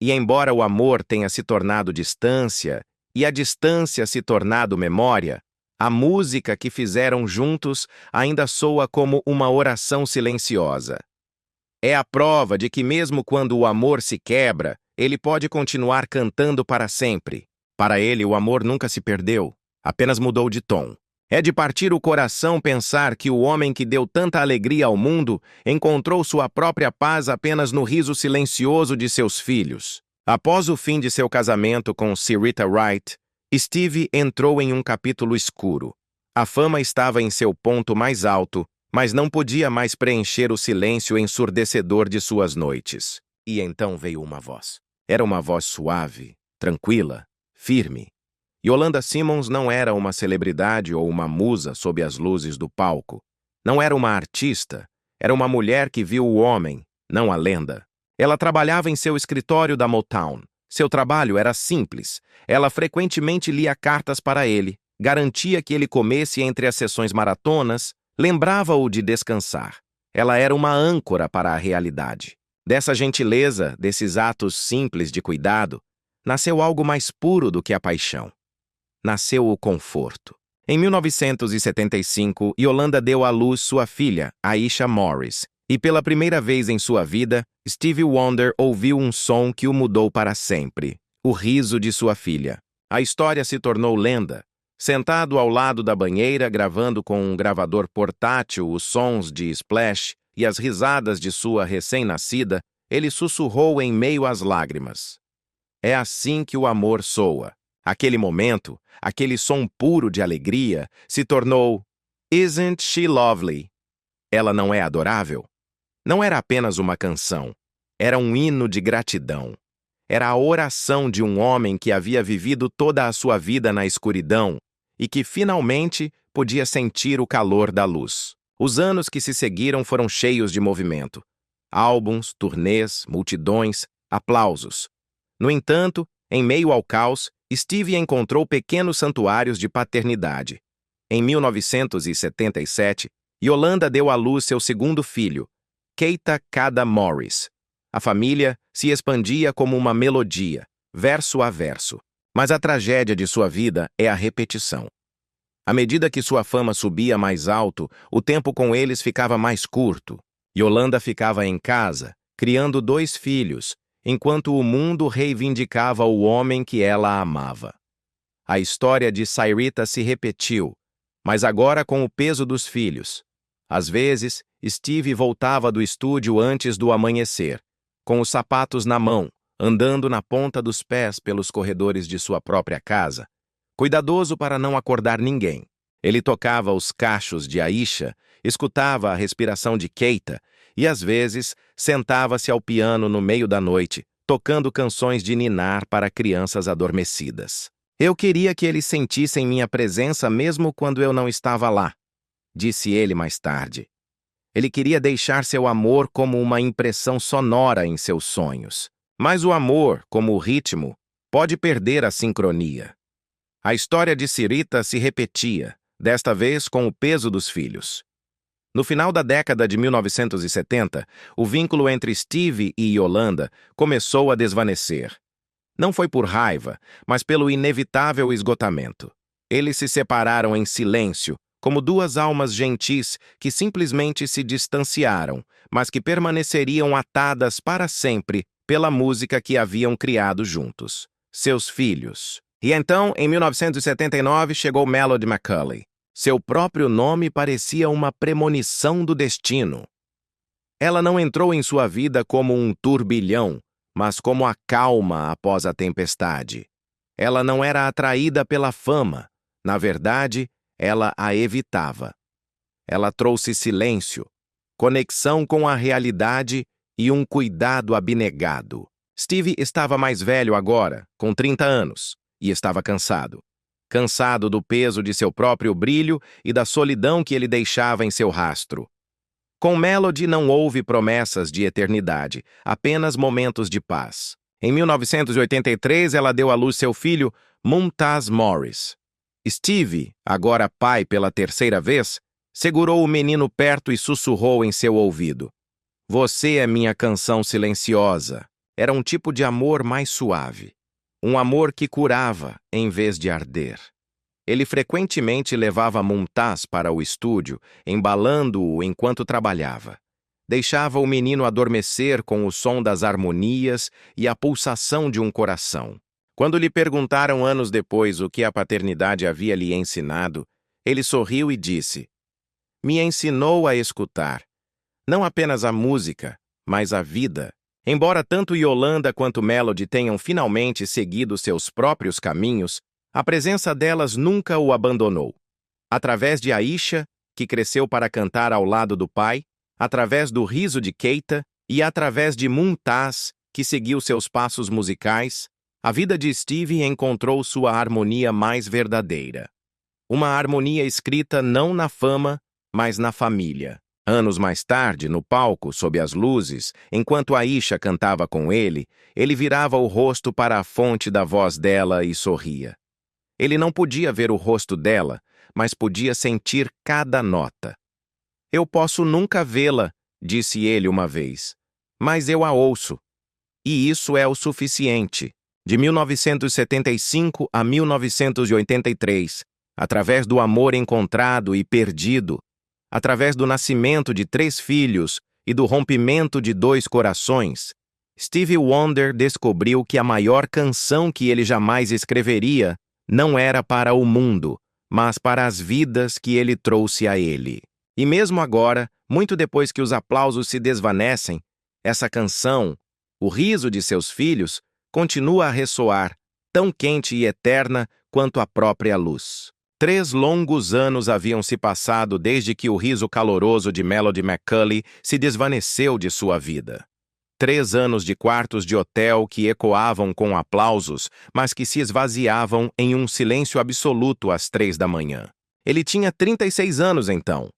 E embora o amor tenha se tornado distância e a distância se tornado memória, a música que fizeram juntos ainda soa como uma oração silenciosa. É a prova de que mesmo quando o amor se quebra, ele pode continuar cantando para sempre. Para ele, o amor nunca se perdeu, apenas mudou de tom. É de partir o coração pensar que o homem que deu tanta alegria ao mundo encontrou sua própria paz apenas no riso silencioso de seus filhos. Após o fim de seu casamento com Syreeta Wright, Steve entrou em um capítulo escuro. A fama estava em seu ponto mais alto, mas não podia mais preencher o silêncio ensurdecedor de suas noites. E então veio uma voz. Era uma voz suave, tranquila, firme. Yolanda Simmons não era uma celebridade ou uma musa sob as luzes do palco. Não era uma artista. Era uma mulher que viu o homem, não a lenda. Ela trabalhava em seu escritório da Motown. Seu trabalho era simples. Ela frequentemente lia cartas para ele, garantia que ele comesse entre as sessões maratonas, lembrava-o de descansar. Ela era uma âncora para a realidade. Dessa gentileza, desses atos simples de cuidado, nasceu algo mais puro do que a paixão. Nasceu o conforto. Em 1975, Yolanda deu à luz sua filha, Aisha Morris, e pela primeira vez em sua vida, Stevie Wonder ouviu um som que o mudou para sempre: o riso de sua filha. A história se tornou lenda. Sentado ao lado da banheira, gravando com um gravador portátil os sons de Splash e as risadas de sua recém-nascida, ele sussurrou em meio às lágrimas: "É assim que o amor soa." Aquele momento, aquele som puro de alegria, se tornou "Isn't she lovely?" Ela não é adorável? Não era apenas uma canção. Era um hino de gratidão. Era a oração de um homem que havia vivido toda a sua vida na escuridão e que finalmente podia sentir o calor da luz. Os anos que se seguiram foram cheios de movimento. Álbuns, turnês, multidões, aplausos. No entanto, em meio ao caos, Stevie encontrou pequenos santuários de paternidade. Em 1977, Yolanda deu à luz seu segundo filho, Keita Kada Morris. A família se expandia como uma melodia, verso a verso. Mas a tragédia de sua vida é a repetição. À medida que sua fama subia mais alto, o tempo com eles ficava mais curto. Yolanda ficava em casa, criando 2 filhos, enquanto o mundo reivindicava o homem que ela amava. A história de Cyrita se repetiu, mas agora com o peso dos filhos. Às vezes, Stevie voltava do estúdio antes do amanhecer, com os sapatos na mão, andando na ponta dos pés pelos corredores de sua própria casa, cuidadoso para não acordar ninguém. Ele tocava os cachos de Aisha, escutava a respiração de Keita e, às vezes, sentava-se ao piano no meio da noite, tocando canções de ninar para crianças adormecidas. "Eu queria que eles sentissem minha presença mesmo quando eu não estava lá", disse ele mais tarde. Ele queria deixar seu amor como uma impressão sonora em seus sonhos. Mas o amor, como o ritmo, pode perder a sincronia. A história de Cyrita se repetia, desta vez com o peso dos filhos. No final da década de 1970, o vínculo entre Stevie e Yolanda começou a desvanecer. Não foi por raiva, mas pelo inevitável esgotamento. Eles se separaram em silêncio, como 2 almas gentis que simplesmente se distanciaram, mas que permaneceriam atadas para sempre pela música que haviam criado juntos, seus filhos. E então, em 1979, chegou Melody McCulley. Seu próprio nome parecia uma premonição do destino. Ela não entrou em sua vida como um turbilhão, mas como a calma após a tempestade. Ela não era atraída pela fama. Na verdade, ela a evitava. Ela trouxe silêncio, conexão com a realidade e um cuidado abnegado. Stevie estava mais velho agora, com 30 anos, e estava cansado. Cansado do peso de seu próprio brilho e da solidão que ele deixava em seu rastro. Com Melody não houve promessas de eternidade, apenas momentos de paz. Em 1983, ela deu à luz seu filho, Mumtaz Morris. Stevie, agora pai pela 3ª vez, segurou o menino perto e sussurrou em seu ouvido: "Você é minha canção silenciosa." Era um tipo de amor mais suave. Um amor que curava, em vez de arder. Ele frequentemente levava Mumtaz para o estúdio, embalando-o enquanto trabalhava. Deixava o menino adormecer com o som das harmonias e a pulsação de um coração. Quando lhe perguntaram anos depois o que a paternidade havia lhe ensinado, ele sorriu e disse: "Me ensinou a escutar, não apenas a música, mas a vida." Embora tanto Yolanda quanto Melody tenham finalmente seguido seus próprios caminhos, a presença delas nunca o abandonou. Através de Aisha, que cresceu para cantar ao lado do pai, através do riso de Keita e através de Mumtaz, que seguiu seus passos musicais, a vida de Stevie encontrou sua harmonia mais verdadeira. Uma harmonia escrita não na fama, mas na família. Anos mais tarde, no palco, sob as luzes, enquanto Aisha cantava com ele virava o rosto para a fonte da voz dela e sorria. Ele não podia ver o rosto dela, mas podia sentir cada nota. "Eu posso nunca vê-la", disse ele uma vez, mas eu a ouço. E isso é o suficiente. De 1975 a 1983, através do amor encontrado e perdido, através do nascimento de 3 filhos e do rompimento de 2 corações, Stevie Wonder descobriu que a maior canção que ele jamais escreveria não era para o mundo, mas para as vidas que ele trouxe a ele. E mesmo agora, muito depois que os aplausos se desvanecem, essa canção, o riso de seus filhos, continua a ressoar, tão quente e eterna quanto a própria luz. 3 longos anos haviam se passado desde que o riso caloroso de Melody McCulley se desvaneceu de sua vida. 3 anos de quartos de hotel que ecoavam com aplausos, mas que se esvaziavam em um silêncio absoluto às 3 da manhã. Ele tinha 36 anos então.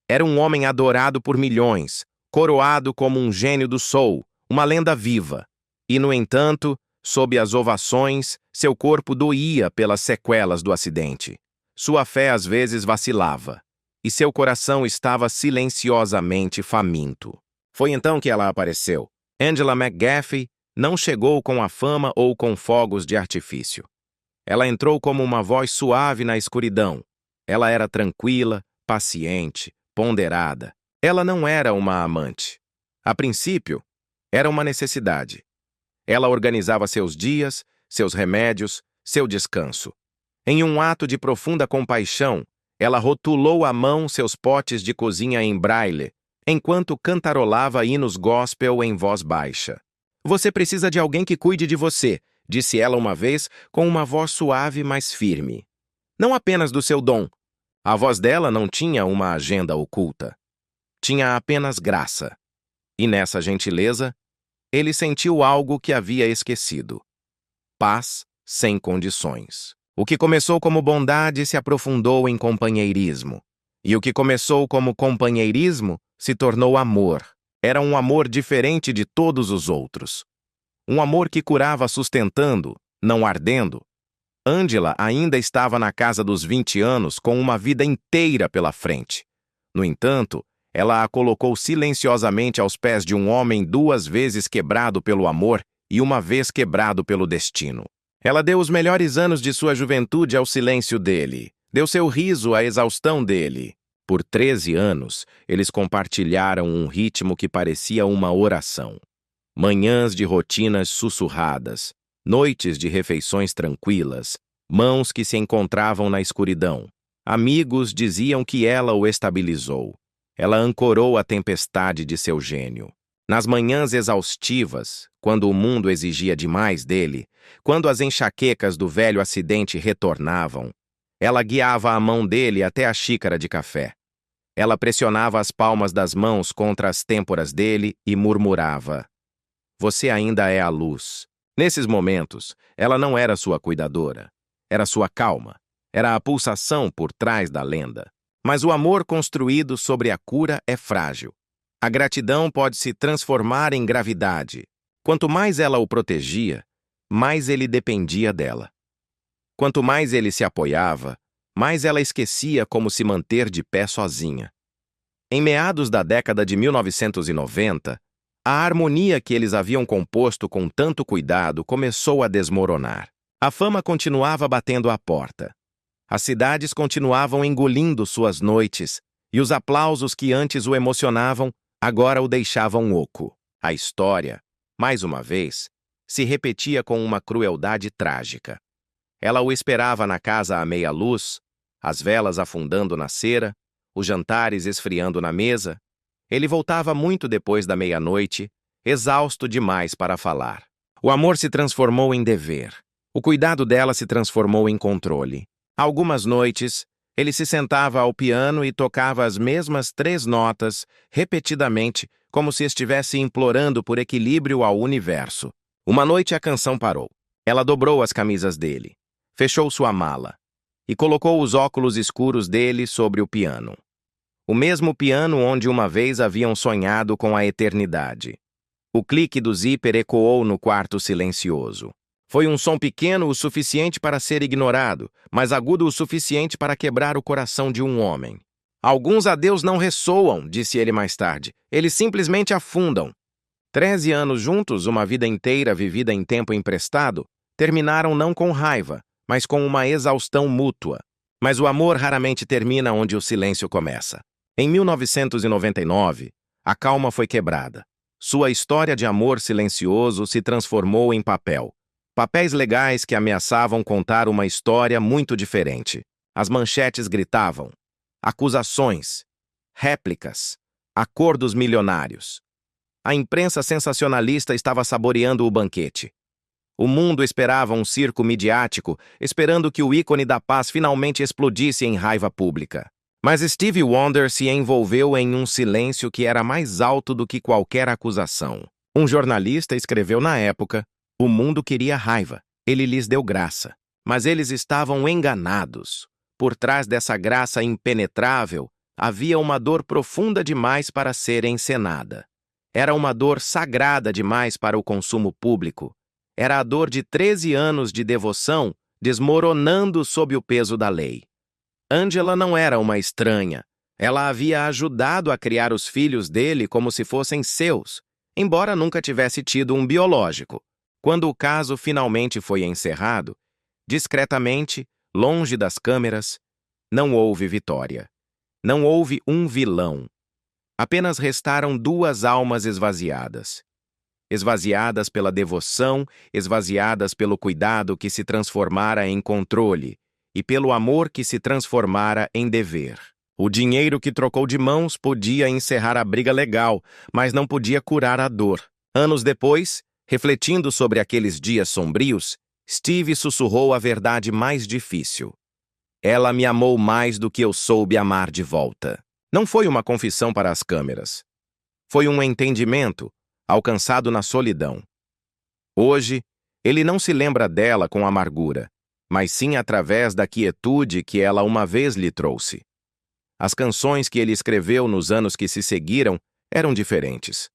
Era um homem adorado por milhões, coroado como um gênio do soul, uma lenda viva. E, no entanto, sob as ovações, seu corpo doía pelas sequelas do acidente. Sua fé às vezes vacilava, e seu coração estava silenciosamente faminto. Foi então que ela apareceu. Angela McGaffey não chegou com a fama ou com fogos de artifício. Ela entrou como uma voz suave na escuridão. Ela era tranquila, paciente, ponderada. Ela não era uma amante. A princípio, era uma necessidade. Ela organizava seus dias, seus remédios, seu descanso. Em um ato de profunda compaixão, ela rotulou à mão seus potes de cozinha em braille, enquanto cantarolava hinos gospel em voz baixa. "Você precisa de alguém que cuide de você", disse ela uma vez com uma voz suave, mas firme. Não apenas do seu dom. A voz dela não tinha uma agenda oculta. Tinha apenas graça. E nessa gentileza, ele sentiu algo que havia esquecido. Paz sem condições. O que começou como bondade se aprofundou em companheirismo. E o que começou como companheirismo se tornou amor. Era um amor diferente de todos os outros. Um amor que curava sustentando, não ardendo. Angela ainda estava na casa dos 20 anos com uma vida inteira pela frente. No entanto, ela a colocou silenciosamente aos pés de um homem 2 vezes quebrado pelo amor e uma vez quebrado pelo destino. Ela deu os melhores anos de sua juventude ao silêncio dele. Deu seu riso à exaustão dele. Por 13 anos, eles compartilharam um ritmo que parecia uma oração. Manhãs de rotinas sussurradas, noites de refeições tranquilas, mãos que se encontravam na escuridão. Amigos diziam que ela o estabilizou. Ela ancorou a tempestade de seu gênio. Nas manhãs exaustivas, quando o mundo exigia demais dele, quando as enxaquecas do velho acidente retornavam, ela guiava a mão dele até a xícara de café. Ela pressionava as palmas das mãos contra as têmporas dele e murmurava: "Você ainda é a luz." Nesses momentos, ela não era sua cuidadora. Era sua calma. Era a pulsação por trás da lenda. Mas o amor construído sobre a cura é frágil. A gratidão pode se transformar em gravidade. Quanto mais ela o protegia, mais ele dependia dela. Quanto mais ele se apoiava, mais ela esquecia como se manter de pé sozinha. Em meados da década de 1990, a harmonia que eles haviam composto com tanto cuidado começou a desmoronar. A fama continuava batendo à porta. As cidades continuavam engolindo suas noites, e os aplausos que antes o emocionavam agora o deixavam oco. A história, mais uma vez, se repetia com uma crueldade trágica. Ela o esperava na casa à meia luz, as velas afundando na cera, os jantares esfriando na mesa. Ele voltava muito depois da meia-noite, exausto demais para falar. O amor se transformou em dever. O cuidado dela se transformou em controle. Algumas noites, ele se sentava ao piano e tocava as mesmas 3 notas, repetidamente, como se estivesse implorando por equilíbrio ao universo. Uma noite a canção parou. Ela dobrou as camisas dele, fechou sua mala e colocou os óculos escuros dele sobre o piano. O mesmo piano onde uma vez haviam sonhado com a eternidade. O clique do zíper ecoou no quarto silencioso. Foi um som pequeno o suficiente para ser ignorado, mas agudo o suficiente para quebrar o coração de um homem. "Alguns adeus não ressoam", disse ele mais tarde. "Eles simplesmente afundam." 13 anos juntos, uma vida inteira vivida em tempo emprestado, terminaram não com raiva, mas com uma exaustão mútua. Mas o amor raramente termina onde o silêncio começa. Em 1999, a calma foi quebrada. Sua história de amor silencioso se transformou em papel. Papéis legais que ameaçavam contar uma história muito diferente. As manchetes gritavam: acusações, réplicas, acordos milionários. A imprensa sensacionalista estava saboreando o banquete. O mundo esperava um circo midiático, esperando que o ícone da paz finalmente explodisse em raiva pública. Mas Stevie Wonder se envolveu em um silêncio que era mais alto do que qualquer acusação. Um jornalista escreveu na época: o mundo queria raiva, ele lhes deu graça. Mas eles estavam enganados. Por trás dessa graça impenetrável, havia uma dor profunda demais para ser encenada. Era uma dor sagrada demais para o consumo público. Era a dor de 13 anos de devoção desmoronando sob o peso da lei. Angela não era uma estranha. Ela havia ajudado a criar os filhos dele como se fossem seus, embora nunca tivesse tido um biológico. Quando o caso finalmente foi encerrado, discretamente, longe das câmeras, não houve vitória. Não houve um vilão. Apenas restaram duas almas esvaziadas. Esvaziadas pela devoção, esvaziadas pelo cuidado que se transformara em controle e pelo amor que se transformara em dever. O dinheiro que trocou de mãos podia encerrar a briga legal, mas não podia curar a dor. Anos depois, refletindo sobre aqueles dias sombrios, Steve sussurrou a verdade mais difícil. Ela me amou mais do que eu soube amar de volta. Não foi uma confissão para as câmeras. Foi um entendimento, alcançado na solidão. Hoje, ele não se lembra dela com amargura, mas sim através da quietude que ela uma vez lhe trouxe. As canções que ele escreveu nos anos que se seguiram eram diferentes.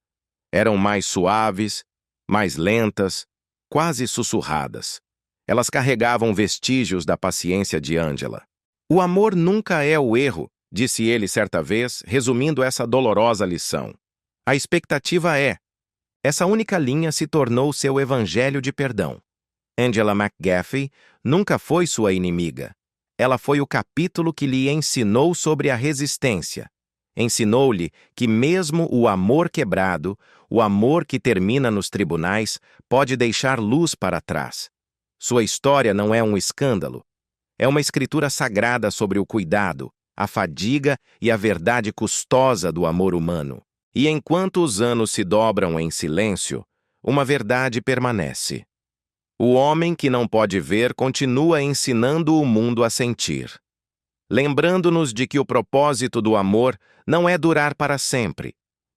Eram mais suaves, mais lentas, quase sussurradas. Elas carregavam vestígios da paciência de Angela. O amor nunca é o erro, disse ele certa vez, resumindo essa dolorosa lição. A expectativa é. Essa única linha se tornou seu evangelho de perdão. Angela McGaffey nunca foi sua inimiga. Ela foi o capítulo que lhe ensinou sobre a resistência. Ensinou-lhe que mesmo o amor quebrado, o amor que termina nos tribunais, pode deixar luz para trás. Sua história não é um escândalo. É uma escritura sagrada sobre o cuidado, a fadiga e a verdade custosa do amor humano. E enquanto os anos se dobram em silêncio, uma verdade permanece. O homem que não pode ver continua ensinando o mundo a sentir, lembrando-nos de que o propósito do amor não é durar para sempre,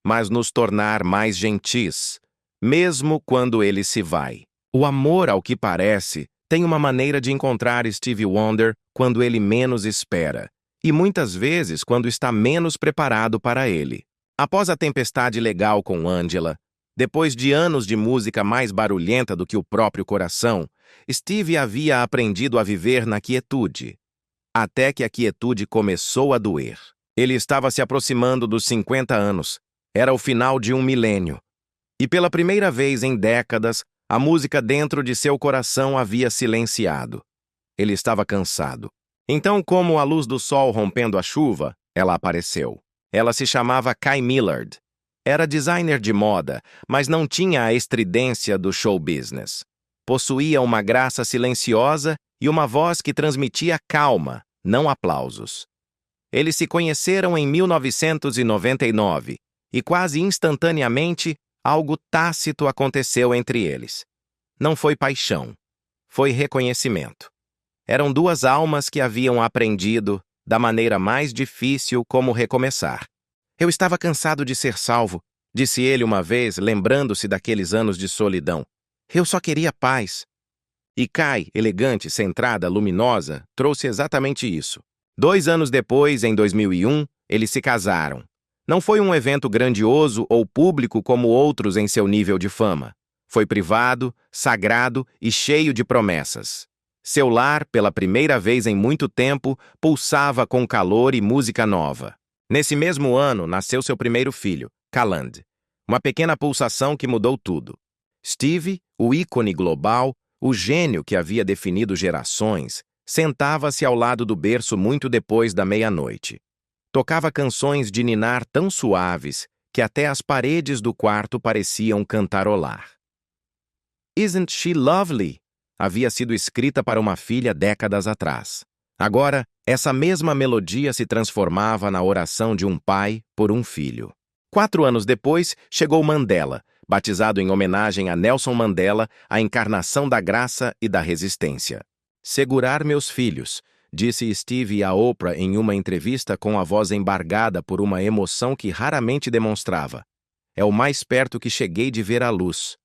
mas nos tornar mais gentis, mesmo quando ele se vai. O amor, ao que parece, tem uma maneira de encontrar Stevie Wonder quando ele menos espera, e muitas vezes quando está menos preparado para ele. Após a tempestade legal com Angela, depois de anos de música mais barulhenta do que o próprio coração, Steve havia aprendido a viver na quietude, até que a quietude começou a doer. Ele estava se aproximando dos 50 anos. Era o final de um milênio. E pela primeira vez em décadas, a música dentro de seu coração havia silenciado. Ele estava cansado. Então, como a luz do sol rompendo a chuva, ela apareceu. Ela se chamava Kai Millard. Era designer de moda, mas não tinha a estridência do show business. Possuía uma graça silenciosa e uma voz que transmitia calma, não aplausos. Eles se conheceram em 1999 e quase instantaneamente algo tácito aconteceu entre eles. Não foi paixão, foi reconhecimento. Eram duas almas que haviam aprendido, da maneira mais difícil, como recomeçar. Eu estava cansado de ser salvo, disse ele uma vez, lembrando-se daqueles anos de solidão. Eu só queria paz. E Kai, elegante, centrada, luminosa, trouxe exatamente isso. 2 anos depois, em 2001, eles se casaram. Não foi um evento grandioso ou público como outros em seu nível de fama. Foi privado, sagrado e cheio de promessas. Seu lar, pela primeira vez em muito tempo, pulsava com calor e música nova. Nesse mesmo ano, nasceu seu primeiro filho, Calland. Uma pequena pulsação que mudou tudo. Steve, o ícone global, o gênio que havia definido gerações, sentava-se ao lado do berço muito depois da meia-noite. Tocava canções de ninar tão suaves que até as paredes do quarto pareciam cantarolar. Isn't She Lovely? Havia sido escrita para uma filha décadas atrás. Agora, essa mesma melodia se transformava na oração de um pai por um filho. 4 anos depois, chegou Mandela, batizado em homenagem a Nelson Mandela, a encarnação da graça e da resistência. Segurar meus filhos, disse Steve a Oprah em uma entrevista com a voz embargada por uma emoção que raramente demonstrava. É o mais perto que cheguei de ver a luz.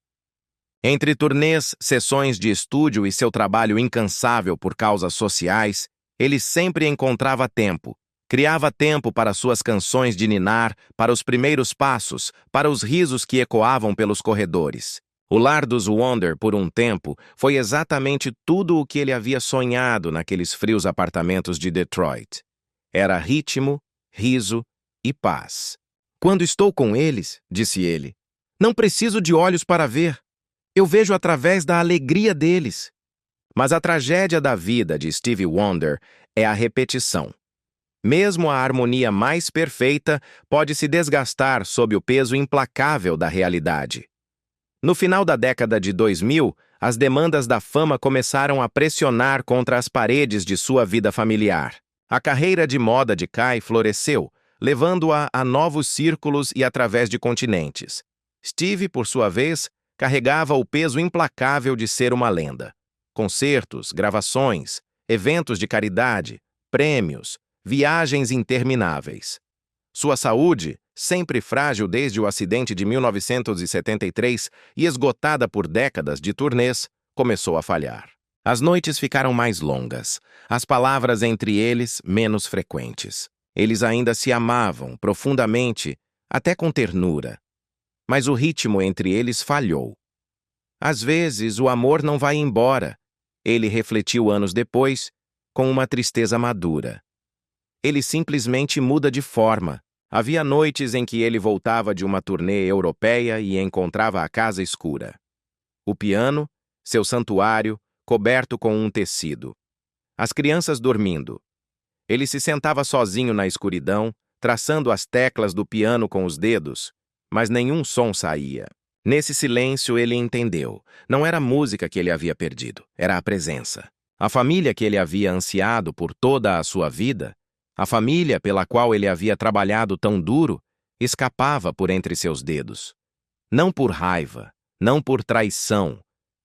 Entre turnês, sessões de estúdio e seu trabalho incansável por causas sociais, ele sempre encontrava tempo. Criava tempo para suas canções de ninar, para os primeiros passos, para os risos que ecoavam pelos corredores. O lar dos Wonder, por um tempo, foi exatamente tudo o que ele havia sonhado naqueles frios apartamentos de Detroit. Era ritmo, riso e paz. Quando estou com eles, disse ele, não preciso de olhos para ver. Eu vejo através da alegria deles. Mas a tragédia da vida de Stevie Wonder é a repetição. Mesmo a harmonia mais perfeita pode se desgastar sob o peso implacável da realidade. No final da década de 2000, as demandas da fama começaram a pressionar contra as paredes de sua vida familiar. A carreira de moda de Kai floresceu, levando-a a novos círculos e através de continentes. Steve, por sua vez, carregava o peso implacável de ser uma lenda. Concertos, gravações, eventos de caridade, prêmios, viagens intermináveis. Sua saúde, sempre frágil desde o acidente de 1973 e esgotada por décadas de turnês, começou a falhar. As noites ficaram mais longas, as palavras entre eles menos frequentes. Eles ainda se amavam profundamente, até com ternura. Mas o ritmo entre eles falhou. Às vezes, o amor não vai embora, ele refletiu anos depois, com uma tristeza madura. Ele simplesmente muda de forma. Havia noites em que ele voltava de uma turnê europeia e encontrava a casa escura. O piano, seu santuário, coberto com um tecido. As crianças dormindo. Ele se sentava sozinho na escuridão, traçando as teclas do piano com os dedos, mas nenhum som saía. Nesse silêncio ele entendeu. Não era a música que ele havia perdido, era a presença. A família que ele havia ansiado por toda a sua vida, a família pela qual ele havia trabalhado tão duro, escapava por entre seus dedos. Não por raiva, não por traição,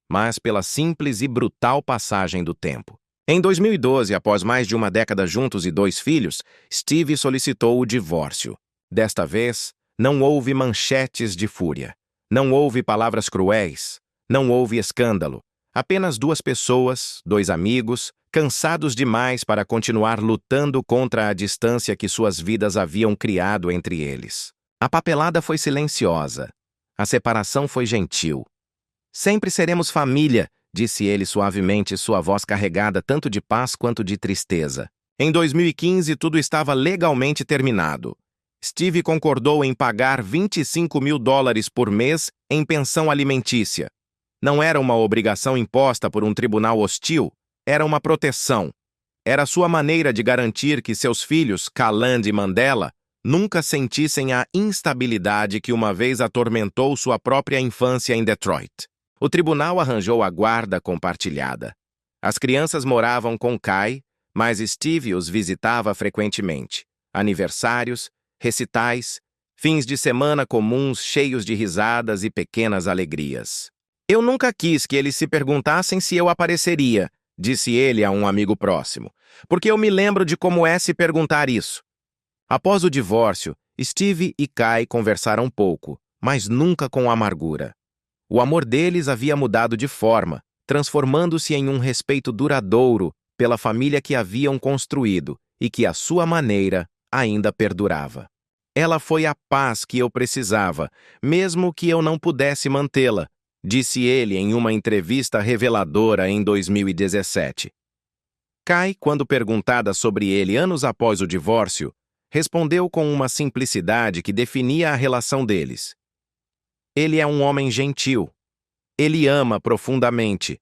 mas pela simples e brutal passagem do tempo. Em 2012, após mais de uma década juntos e 2 filhos, Steve solicitou o divórcio. Desta vez, não houve manchetes de fúria. Não houve palavras cruéis. Não houve escândalo. Apenas 2 pessoas, 2 amigos, cansados demais para continuar lutando contra a distância que suas vidas haviam criado entre eles. A papelada foi silenciosa. A separação foi gentil. Sempre seremos família, disse ele suavemente, sua voz carregada tanto de paz quanto de tristeza. Em 2015, tudo estava legalmente terminado. Steve concordou em pagar $25.000 por mês em pensão alimentícia. Não era uma obrigação imposta por um tribunal hostil, era uma proteção. Era sua maneira de garantir que seus filhos, Calland e Mandela, nunca sentissem a instabilidade que uma vez atormentou sua própria infância em Detroit. O tribunal arranjou a guarda compartilhada. As crianças moravam com Kai, mas Steve os visitava frequentemente. Aniversários, recitais, fins de semana comuns cheios de risadas e pequenas alegrias. Eu nunca quis que eles se perguntassem se eu apareceria, disse ele a um amigo próximo, porque eu me lembro de como é se perguntar isso. Após o divórcio, Steve e Kai conversaram pouco, mas nunca com amargura. O amor deles havia mudado de forma, transformando-se em um respeito duradouro pela família que haviam construído e que, à sua maneira, ainda perdurava. Ela foi a paz que eu precisava, mesmo que eu não pudesse mantê-la, disse ele em uma entrevista reveladora em 2017. Kai, quando perguntada sobre ele anos após o divórcio, respondeu com uma simplicidade que definia a relação deles. Ele é um homem gentil. Ele ama profundamente.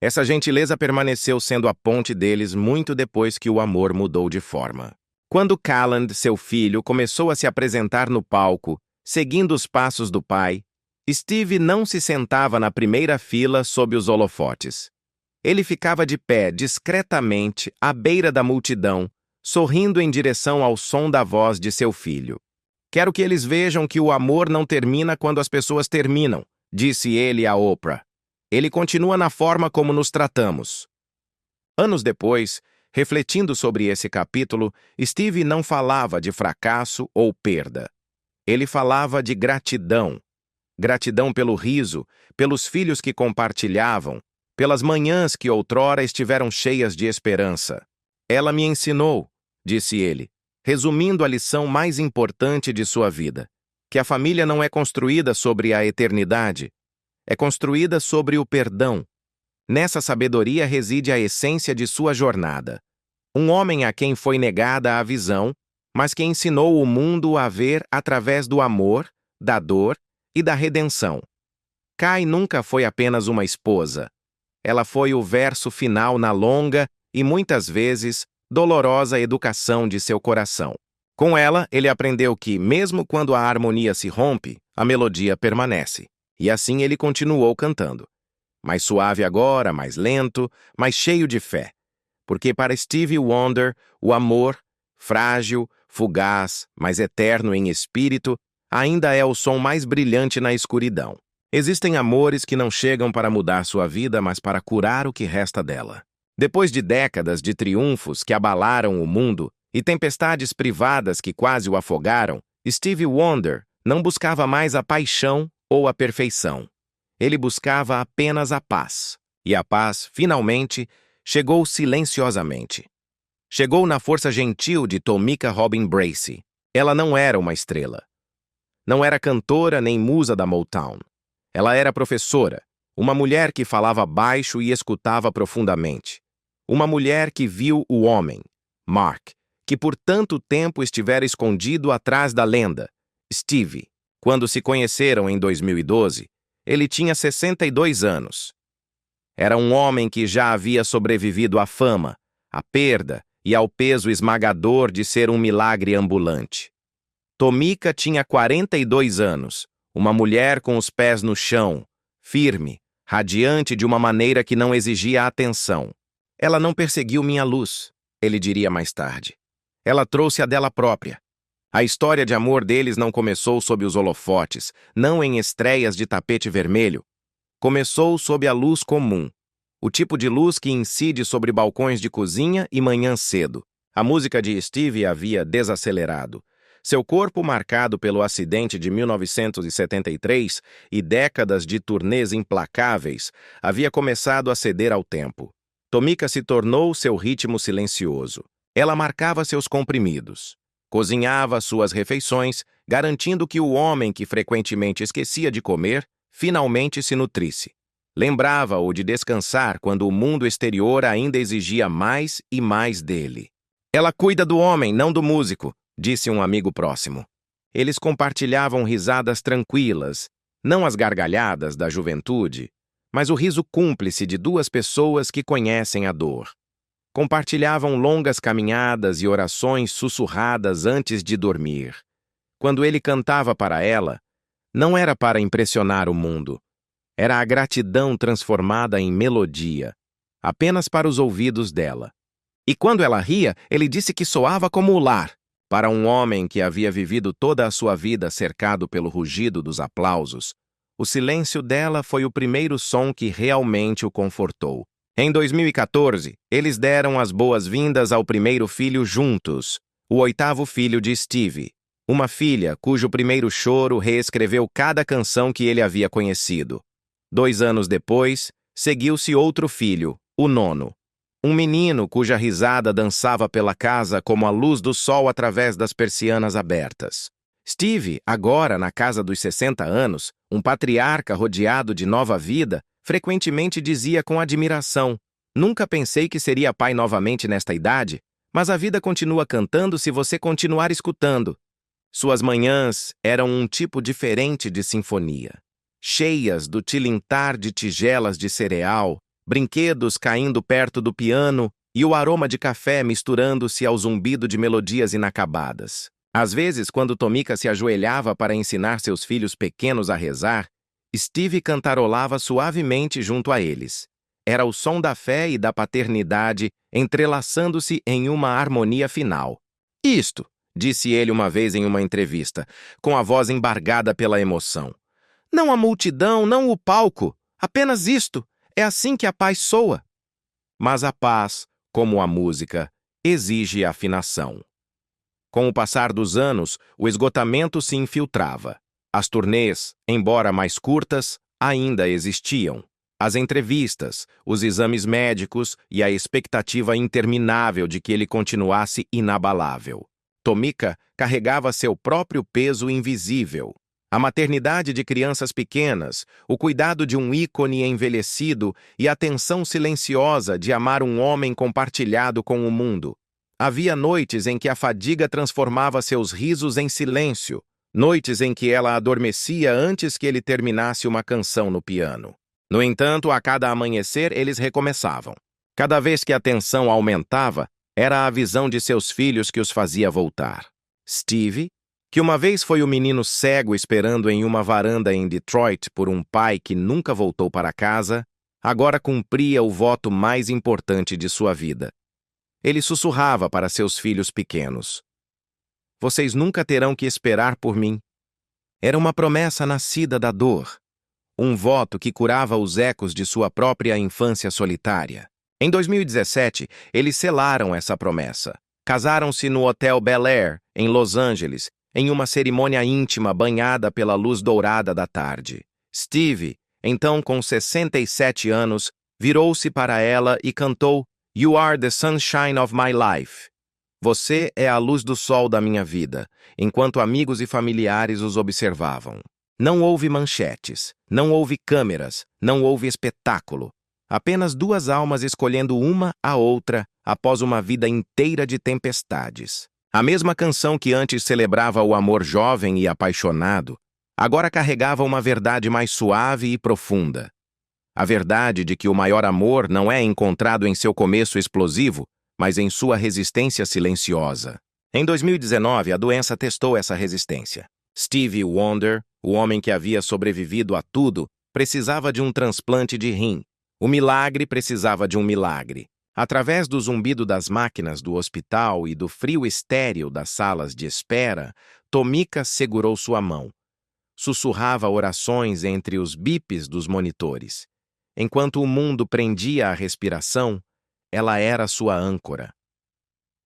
Essa gentileza permaneceu sendo a ponte deles muito depois que o amor mudou de forma. Quando Calland, seu filho, começou a se apresentar no palco, seguindo os passos do pai, Steve não se sentava na primeira fila sob os holofotes. Ele ficava de pé, discretamente, à beira da multidão, sorrindo em direção ao som da voz de seu filho. Quero que eles vejam que o amor não termina quando as pessoas terminam, disse ele a Oprah. Ele continua na forma como nos tratamos. Anos depois, refletindo sobre esse capítulo, Steve não falava de fracasso ou perda. Ele falava de gratidão. Gratidão pelo riso, pelos filhos que compartilhavam, pelas manhãs que outrora estiveram cheias de esperança. Ela me ensinou, disse ele, resumindo a lição mais importante de sua vida, que a família não é construída sobre a eternidade, é construída sobre o perdão. Nessa sabedoria reside a essência de sua jornada. Um homem a quem foi negada a visão, mas que ensinou o mundo a ver através do amor, da dor e da redenção. Kai nunca foi apenas uma esposa. Ela foi o verso final na longa e, muitas vezes, dolorosa educação de seu coração. Com ela, ele aprendeu que, mesmo quando a harmonia se rompe, a melodia permanece. E assim ele continuou cantando. Mais suave agora, mais lento, mais cheio de fé. Porque para Stevie Wonder, o amor, frágil, fugaz, mas eterno em espírito, ainda é o som mais brilhante na escuridão. Existem amores que não chegam para mudar sua vida, mas para curar o que resta dela. Depois de décadas de triunfos que abalaram o mundo e tempestades privadas que quase o afogaram, Stevie Wonder não buscava mais a paixão ou a perfeição. Ele buscava apenas a paz. E a paz, finalmente, chegou silenciosamente. Chegou na força gentil de Tomika Robin Bracey. Ela não era uma estrela. Não era cantora nem musa da Motown. Ela era professora, uma mulher que falava baixo e escutava profundamente. Uma mulher que viu o homem, Mark, que por tanto tempo estivera escondido atrás da lenda, Stevie. Quando se conheceram em 2012, ele tinha 62 anos. Era um homem que já havia sobrevivido à fama, à perda e ao peso esmagador de ser um milagre ambulante. Tomika tinha 42 anos, uma mulher com os pés no chão, firme, radiante de uma maneira que não exigia atenção. Ela não perseguiu minha luz, ele diria mais tarde. Ela trouxe a dela própria. A história de amor deles não começou sob os holofotes, não em estreias de tapete vermelho. Começou sob a luz comum, o tipo de luz que incide sobre balcões de cozinha e manhã cedo. A música de Stevie havia desacelerado. Seu corpo, marcado pelo acidente de 1973 e décadas de turnês implacáveis, havia começado a ceder ao tempo. Tomika se tornou seu ritmo silencioso. Ela marcava seus comprimidos. Cozinhava suas refeições, garantindo que o homem que frequentemente esquecia de comer, finalmente se nutrisse. Lembrava-o de descansar quando o mundo exterior ainda exigia mais e mais dele. Ela cuida do homem, não do músico, disse um amigo próximo. Eles compartilhavam risadas tranquilas, não as gargalhadas da juventude, mas o riso cúmplice de duas pessoas que conhecem a dor. Compartilhavam longas caminhadas e orações sussurradas antes de dormir. Quando ele cantava para ela, não era para impressionar o mundo. Era a gratidão transformada em melodia, apenas para os ouvidos dela. E quando ela ria, ele disse que soava como o lar. Para um homem que havia vivido toda a sua vida cercado pelo rugido dos aplausos, o silêncio dela foi o primeiro som que realmente o confortou. Em 2014, eles deram as boas-vindas ao primeiro filho juntos, o oitavo filho de Stevie, uma filha cujo primeiro choro reescreveu cada canção que ele havia conhecido. 2 anos depois, seguiu-se outro filho, o nono. Um menino cuja risada dançava pela casa como a luz do sol através das persianas abertas. Stevie, agora na casa dos 60 anos, um patriarca rodeado de nova vida, frequentemente dizia com admiração: "Nunca pensei que seria pai novamente nesta idade, mas a vida continua cantando se você continuar escutando." Suas manhãs eram um tipo diferente de sinfonia, cheias do tilintar de tigelas de cereal, brinquedos caindo perto do piano e o aroma de café misturando-se ao zumbido de melodias inacabadas. Às vezes, quando Tomika se ajoelhava para ensinar seus filhos pequenos a rezar, Steve cantarolava suavemente junto a eles. Era o som da fé e da paternidade entrelaçando-se em uma harmonia final. Isto, disse ele uma vez em uma entrevista, com a voz embargada pela emoção. Não a multidão, não o palco, apenas isto. É assim que a paz soa. Mas a paz, como a música, exige afinação. Com o passar dos anos, o esgotamento se infiltrava. As turnês, embora mais curtas, ainda existiam. As entrevistas, os exames médicos e a expectativa interminável de que ele continuasse inabalável. Tomika carregava seu próprio peso invisível. A maternidade de crianças pequenas, o cuidado de um ícone envelhecido e a tensão silenciosa de amar um homem compartilhado com o mundo. Havia noites em que a fadiga transformava seus risos em silêncio, noites em que ela adormecia antes que ele terminasse uma canção no piano. No entanto, a cada amanhecer eles recomeçavam. Cada vez que a tensão aumentava, era a visão de seus filhos que os fazia voltar. Steve, que uma vez foi o menino cego esperando em uma varanda em Detroit por um pai que nunca voltou para casa, agora cumpria o voto mais importante de sua vida. Ele sussurrava para seus filhos pequenos. Vocês nunca terão que esperar por mim. Era uma promessa nascida da dor. Um voto que curava os ecos de sua própria infância solitária. Em 2017, eles selaram essa promessa. Casaram-se no Hotel Bel Air, em Los Angeles, em uma cerimônia íntima banhada pela luz dourada da tarde. Steve, então com 67 anos, virou-se para ela e cantou You are the sunshine of my life. Você é a luz do sol da minha vida, enquanto amigos e familiares os observavam. Não houve manchetes, não houve câmeras, não houve espetáculo. Apenas duas almas escolhendo uma a outra após uma vida inteira de tempestades. A mesma canção que antes celebrava o amor jovem e apaixonado, agora carregava uma verdade mais suave e profunda. A verdade de que o maior amor não é encontrado em seu começo explosivo, mas em sua resistência silenciosa. Em 2019, a doença testou essa resistência. Stevie Wonder, o homem que havia sobrevivido a tudo, precisava de um transplante de rim. O milagre precisava de um milagre. Através do zumbido das máquinas do hospital e do frio estéril das salas de espera, Tomika segurou sua mão. Sussurrava orações entre os bips dos monitores. Enquanto o mundo prendia a respiração, ela era sua âncora.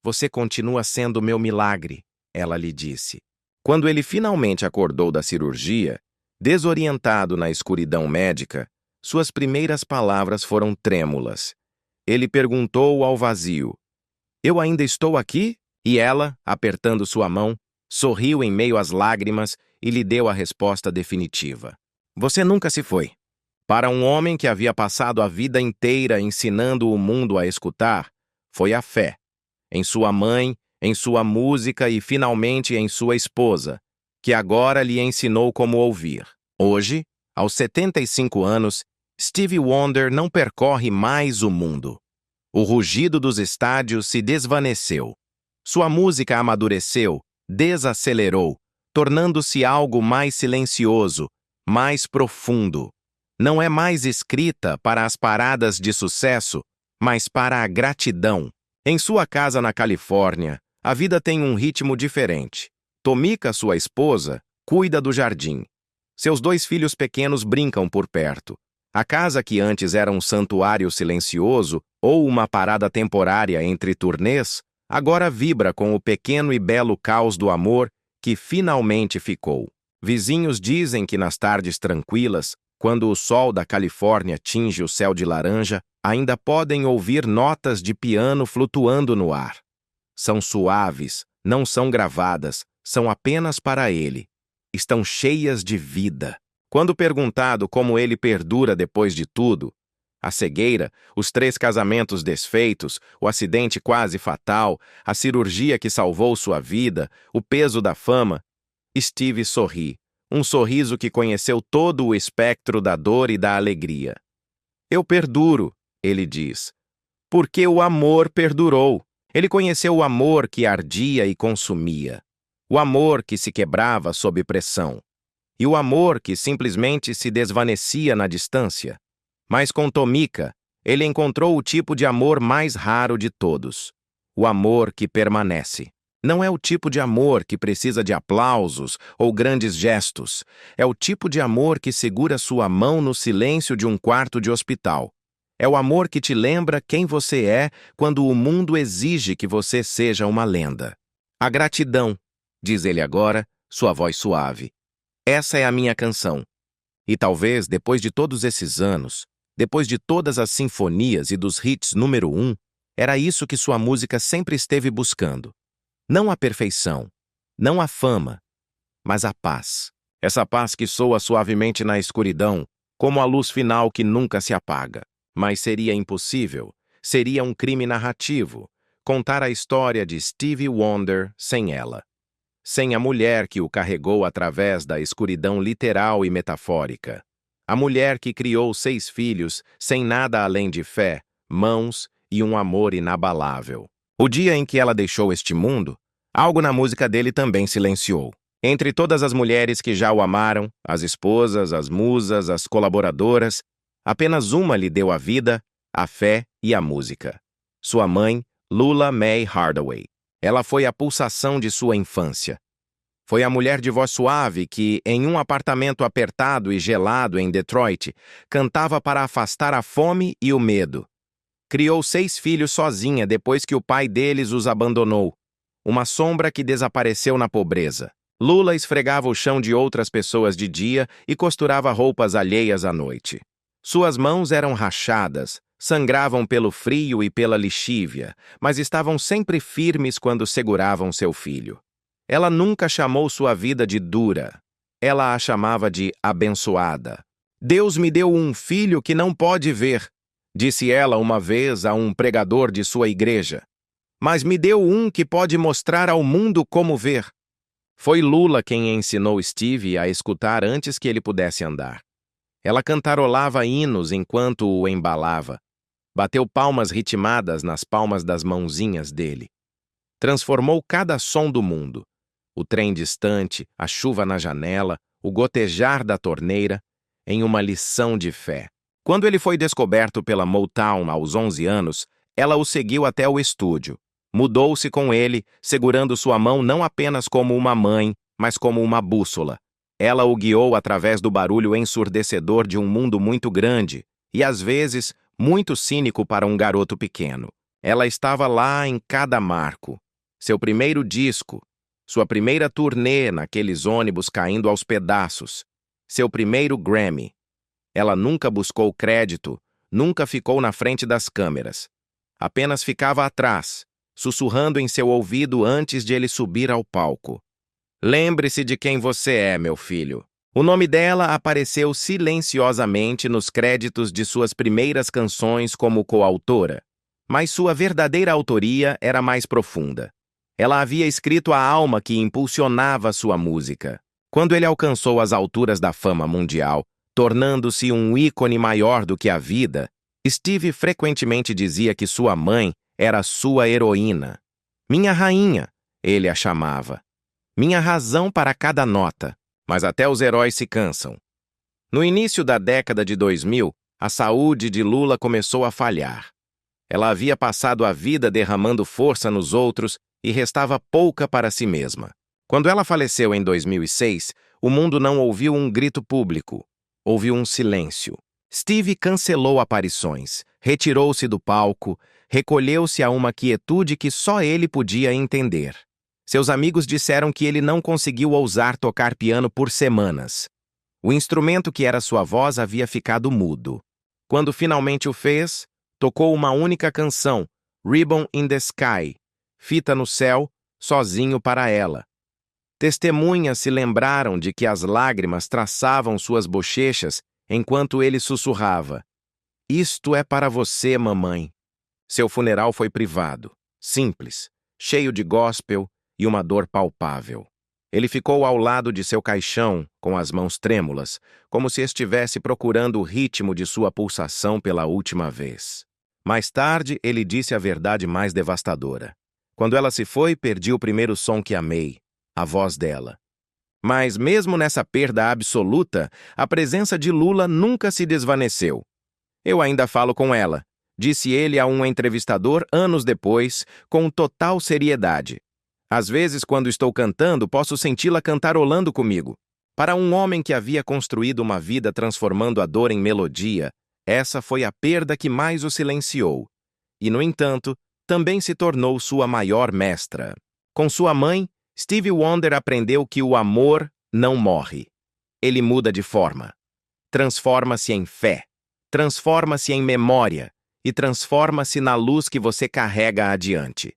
Você continua sendo meu milagre, ela lhe disse. Quando ele finalmente acordou da cirurgia, desorientado na escuridão médica, suas primeiras palavras foram trêmulas. Ele perguntou ao vazio, Eu ainda estou aqui? E ela, apertando sua mão, sorriu em meio às lágrimas e lhe deu a resposta definitiva. Você nunca se foi. Para um homem que havia passado a vida inteira ensinando o mundo a escutar, foi a fé. Em sua mãe, em sua música e, finalmente, em sua esposa, que agora lhe ensinou como ouvir. Hoje, aos 75 anos, Stevie Wonder não percorre mais o mundo. O rugido dos estádios se desvaneceu. Sua música amadureceu, desacelerou, tornando-se algo mais silencioso, mais profundo. Não é mais escrita para as paradas de sucesso, mas para a gratidão. Em sua casa na Califórnia, a vida tem um ritmo diferente. Tomika, sua esposa, cuida do jardim. Seus 2 filhos pequenos brincam por perto. A casa que antes era um santuário silencioso ou uma parada temporária entre turnês, agora vibra com o pequeno e belo caos do amor que finalmente ficou. Vizinhos dizem que nas tardes tranquilas, quando o sol da Califórnia tinge o céu de laranja, ainda podem ouvir notas de piano flutuando no ar. São suaves, não são gravadas, são apenas para ele. Estão cheias de vida. Quando perguntado como ele perdura depois de tudo, a cegueira, os 3 casamentos desfeitos, o acidente quase fatal, a cirurgia que salvou sua vida, o peso da fama, Steve sorri, um sorriso que conheceu todo o espectro da dor e da alegria. Eu perduro, ele diz, porque o amor perdurou. Ele conheceu o amor que ardia e consumia, o amor que se quebrava sob pressão, e o amor que simplesmente se desvanecia na distância. Mas com Tomika, ele encontrou o tipo de amor mais raro de todos, o amor que permanece. Não é o tipo de amor que precisa de aplausos ou grandes gestos. É o tipo de amor que segura sua mão no silêncio de um quarto de hospital. É o amor que te lembra quem você é quando o mundo exige que você seja uma lenda. A gratidão, diz ele agora, sua voz suave. Essa é a minha canção. E talvez, depois de todos esses anos, depois de todas as sinfonias e dos hits número 1, era isso que sua música sempre esteve buscando. Não a perfeição, não a fama, mas a paz. Essa paz que soa suavemente na escuridão, como a luz final que nunca se apaga. Mas seria impossível, seria um crime narrativo, contar a história de Stevie Wonder sem ela. Sem a mulher que o carregou através da escuridão literal e metafórica. A mulher que criou 6 filhos sem nada além de fé, mãos e um amor inabalável. O dia em que ela deixou este mundo, algo na música dele também silenciou. Entre todas as mulheres que já o amaram, as esposas, as musas, as colaboradoras, apenas uma lhe deu a vida, a fé e a música. Sua mãe, Lula Mae Hardaway. Ela foi a pulsação de sua infância. Foi a mulher de voz suave que, em um apartamento apertado e gelado em Detroit, cantava para afastar a fome e o medo. Criou 6 filhos sozinha depois que o pai deles os abandonou. Uma sombra que desapareceu na pobreza. Lula esfregava o chão de outras pessoas de dia e costurava roupas alheias à noite. Suas mãos eram rachadas, sangravam pelo frio e pela lixívia, mas estavam sempre firmes quando seguravam seu filho. Ela nunca chamou sua vida de dura. Ela a chamava de abençoada. Deus me deu um filho que não pode ver, disse ela uma vez a um pregador de sua igreja. Mas me deu um que pode mostrar ao mundo como ver. Foi Lula quem ensinou Steve a escutar antes que ele pudesse andar. Ela cantarolava hinos enquanto o embalava. Bateu palmas ritmadas nas palmas das mãozinhas dele. Transformou cada som do mundo. O trem distante, a chuva na janela, o gotejar da torneira, em uma lição de fé. Quando ele foi descoberto pela Motown aos 11 anos, ela o seguiu até o estúdio. Mudou-se com ele, segurando sua mão não apenas como uma mãe, mas como uma bússola. Ela o guiou através do barulho ensurdecedor de um mundo muito grande e, às vezes, muito cínico para um garoto pequeno. Ela estava lá em cada marco. Seu primeiro disco, sua primeira turnê naqueles ônibus caindo aos pedaços, seu primeiro Grammy. Ela nunca buscou crédito, nunca ficou na frente das câmeras. Apenas ficava atrás, sussurrando em seu ouvido antes de ele subir ao palco. Lembre-se de quem você é, meu filho. O nome dela apareceu silenciosamente nos créditos de suas primeiras canções como coautora, mas sua verdadeira autoria era mais profunda. Ela havia escrito a alma que impulsionava sua música. Quando ele alcançou as alturas da fama mundial, tornando-se um ícone maior do que a vida, Steve frequentemente dizia que sua mãe era sua heroína. Minha rainha, ele a chamava. Minha razão para cada nota. Mas até os heróis se cansam. No início da década de 2000, a saúde de Lula começou a falhar. Ela havia passado a vida derramando força nos outros e restava pouca para si mesma. Quando ela faleceu em 2006, o mundo não ouviu um grito público. Ouviu um silêncio. Steve cancelou aparições, retirou-se do palco, recolheu-se a uma quietude que só ele podia entender. Seus amigos disseram que ele não conseguiu ousar tocar piano por semanas. O instrumento que era sua voz havia ficado mudo. Quando finalmente o fez, tocou uma única canção, Ribbon in the Sky, Fita no Céu, sozinho para ela. Testemunhas se lembraram de que as lágrimas traçavam suas bochechas enquanto ele sussurrava. Isto é para você, mamãe. Seu funeral foi privado, simples, cheio de gospel e uma dor palpável. Ele ficou ao lado de seu caixão, com as mãos trêmulas, como se estivesse procurando o ritmo de sua pulsação pela última vez. Mais tarde, ele disse a verdade mais devastadora. Quando ela se foi, perdi o primeiro som que amei, a voz dela. Mas mesmo nessa perda absoluta, a presença de Lula nunca se desvaneceu. Eu ainda falo com ela, disse ele a um entrevistador anos depois, com total seriedade. Às vezes, quando estou cantando, posso senti-la cantarolando comigo. Para um homem que havia construído uma vida transformando a dor em melodia, essa foi a perda que mais o silenciou. E, no entanto, também se tornou sua maior mestra. Com sua mãe, Stevie Wonder aprendeu que o amor não morre. Ele muda de forma. Transforma-se em fé. Transforma-se em memória. E transforma-se na luz que você carrega adiante.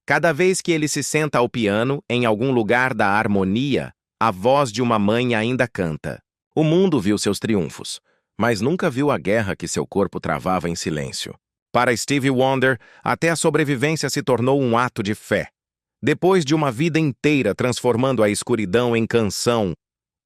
Cada vez que ele se senta ao piano, em algum lugar da harmonia, a voz de uma mãe ainda canta. O mundo viu seus triunfos, mas nunca viu a guerra que seu corpo travava em silêncio. Para Stevie Wonder, até a sobrevivência se tornou um ato de fé. Depois de uma vida inteira transformando a escuridão em canção,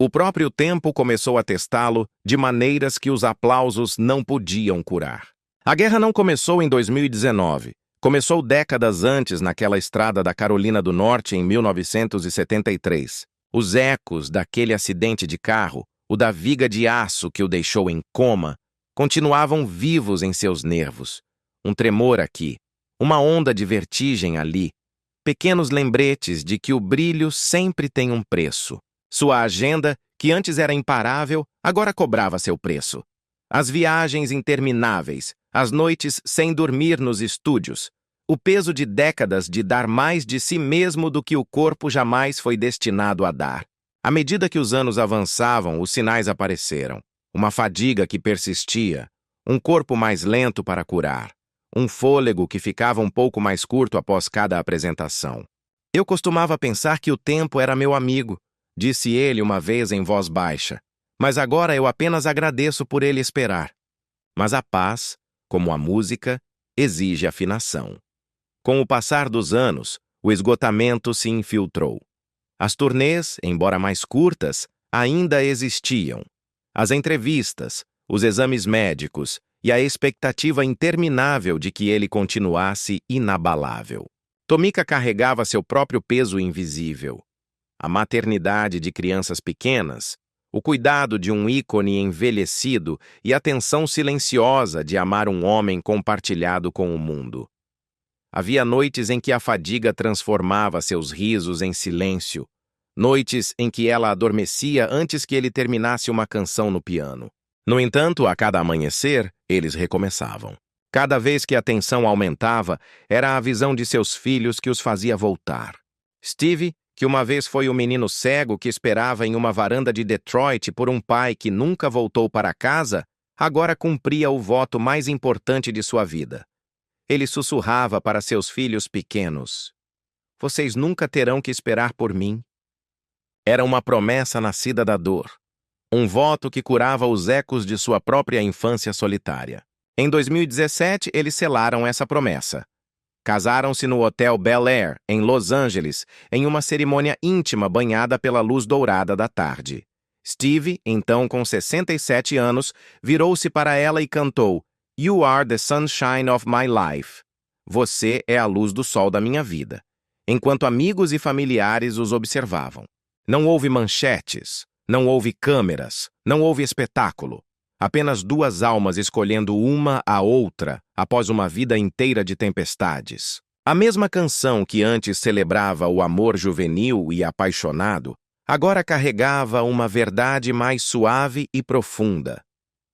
o próprio tempo começou a testá-lo de maneiras que os aplausos não podiam curar. A guerra não começou em 2019. Começou décadas antes naquela estrada da Carolina do Norte em 1973. Os ecos daquele acidente de carro, o da viga de aço que o deixou em coma, continuavam vivos em seus nervos. Um tremor aqui, uma onda de vertigem ali. Pequenos lembretes de que o brilho sempre tem um preço. Sua agenda, que antes era imparável, agora cobrava seu preço. As viagens intermináveis, as noites sem dormir nos estúdios, o peso de décadas de dar mais de si mesmo do que o corpo jamais foi destinado a dar. À medida que os anos avançavam, os sinais apareceram. Uma fadiga que persistia, um corpo mais lento para curar, um fôlego que ficava um pouco mais curto após cada apresentação. Eu costumava pensar que o tempo era meu amigo, disse ele uma vez em voz baixa, mas agora eu apenas agradeço por ele esperar. Mas a paz, como a música, exige afinação. Com o passar dos anos, o esgotamento se infiltrou. As turnês, embora mais curtas, ainda existiam. As entrevistas, os exames médicos e a expectativa interminável de que ele continuasse inabalável. Tomika carregava seu próprio peso invisível. A maternidade de crianças pequenas, o cuidado de um ícone envelhecido e a tensão silenciosa de amar um homem compartilhado com o mundo. Havia noites em que a fadiga transformava seus risos em silêncio, noites em que ela adormecia antes que ele terminasse uma canção no piano. No entanto, a cada amanhecer, eles recomeçavam. Cada vez que a tensão aumentava, era a visão de seus filhos que os fazia voltar. Stevie, que uma vez foi o menino cego que esperava em uma varanda de Detroit por um pai que nunca voltou para casa, agora cumpria o voto mais importante de sua vida. Ele sussurrava para seus filhos pequenos: "Vocês nunca terão que esperar por mim." Era uma promessa nascida da dor. Um voto que curava os ecos de sua própria infância solitária. Em 2017, eles selaram essa promessa. Casaram-se no Hotel Bel Air, em Los Angeles, em uma cerimônia íntima banhada pela luz dourada da tarde. Stevie, então com 67 anos, virou-se para ela e cantou "You are the sunshine of my life." Você é a luz do sol da minha vida. Enquanto amigos e familiares os observavam. Não houve manchetes, não houve câmeras, não houve espetáculo. Apenas duas almas escolhendo uma a outra após uma vida inteira de tempestades. A mesma canção que antes celebrava o amor juvenil e apaixonado, agora carregava uma verdade mais suave e profunda.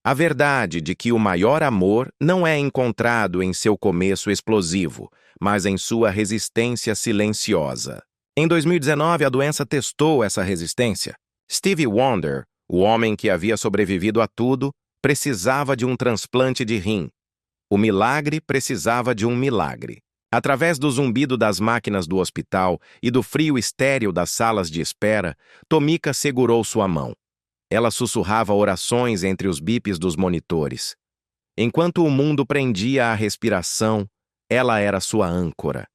A verdade de que o maior amor não é encontrado em seu começo explosivo, mas em sua resistência silenciosa. Em 2019, a doença testou essa resistência. Stevie Wonder, o homem que havia sobrevivido a tudo, precisava de um transplante de rim. O milagre precisava de um milagre. Através do zumbido das máquinas do hospital e do frio estéril das salas de espera, Tomika segurou sua mão. Ela sussurrava orações entre os bips dos monitores. Enquanto o mundo prendia a respiração, ela era sua âncora.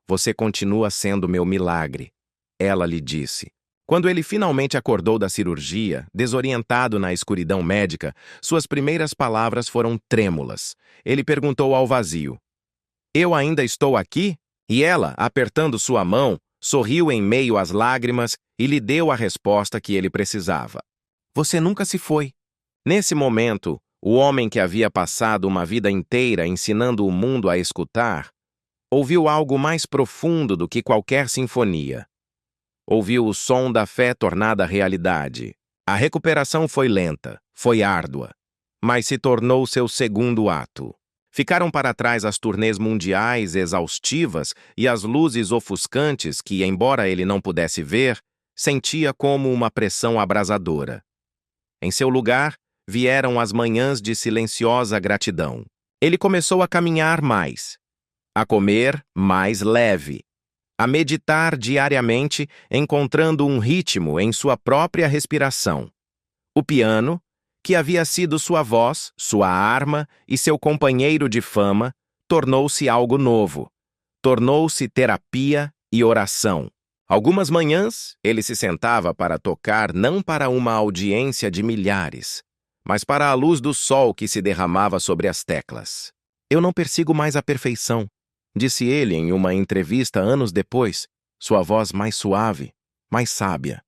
Você continua sendo meu milagre. ela lhe disse. Quando ele finalmente acordou da cirurgia, desorientado na escuridão médica, suas primeiras palavras foram trêmulas. Ele perguntou ao vazio: "Eu ainda estou aqui?" E ela, apertando sua mão, sorriu em meio às lágrimas e lhe deu a resposta que ele precisava. "Você nunca se foi." Nesse momento, o homem que havia passado uma vida inteira ensinando o mundo a escutar, ouviu algo mais profundo do que qualquer sinfonia. Ouviu o som da fé tornada realidade. A recuperação foi lenta, foi árdua, mas se tornou seu segundo ato. Ficaram para trás as turnês mundiais exaustivas e as luzes ofuscantes que, embora ele não pudesse ver, sentia como uma pressão abrasadora. Em seu lugar, vieram as manhãs de silenciosa gratidão. Ele começou a caminhar mais, a comer mais leve, a meditar diariamente, encontrando um ritmo em sua própria respiração. O piano, que havia sido sua voz, sua arma e seu companheiro de fama, tornou-se algo novo. Tornou-se terapia e oração. Algumas manhãs, ele se sentava para tocar não para uma audiência de milhares, mas para a luz do sol que se derramava sobre as teclas. "Eu não persigo mais a perfeição", disse ele em uma entrevista anos depois, sua voz mais suave, mais sábia.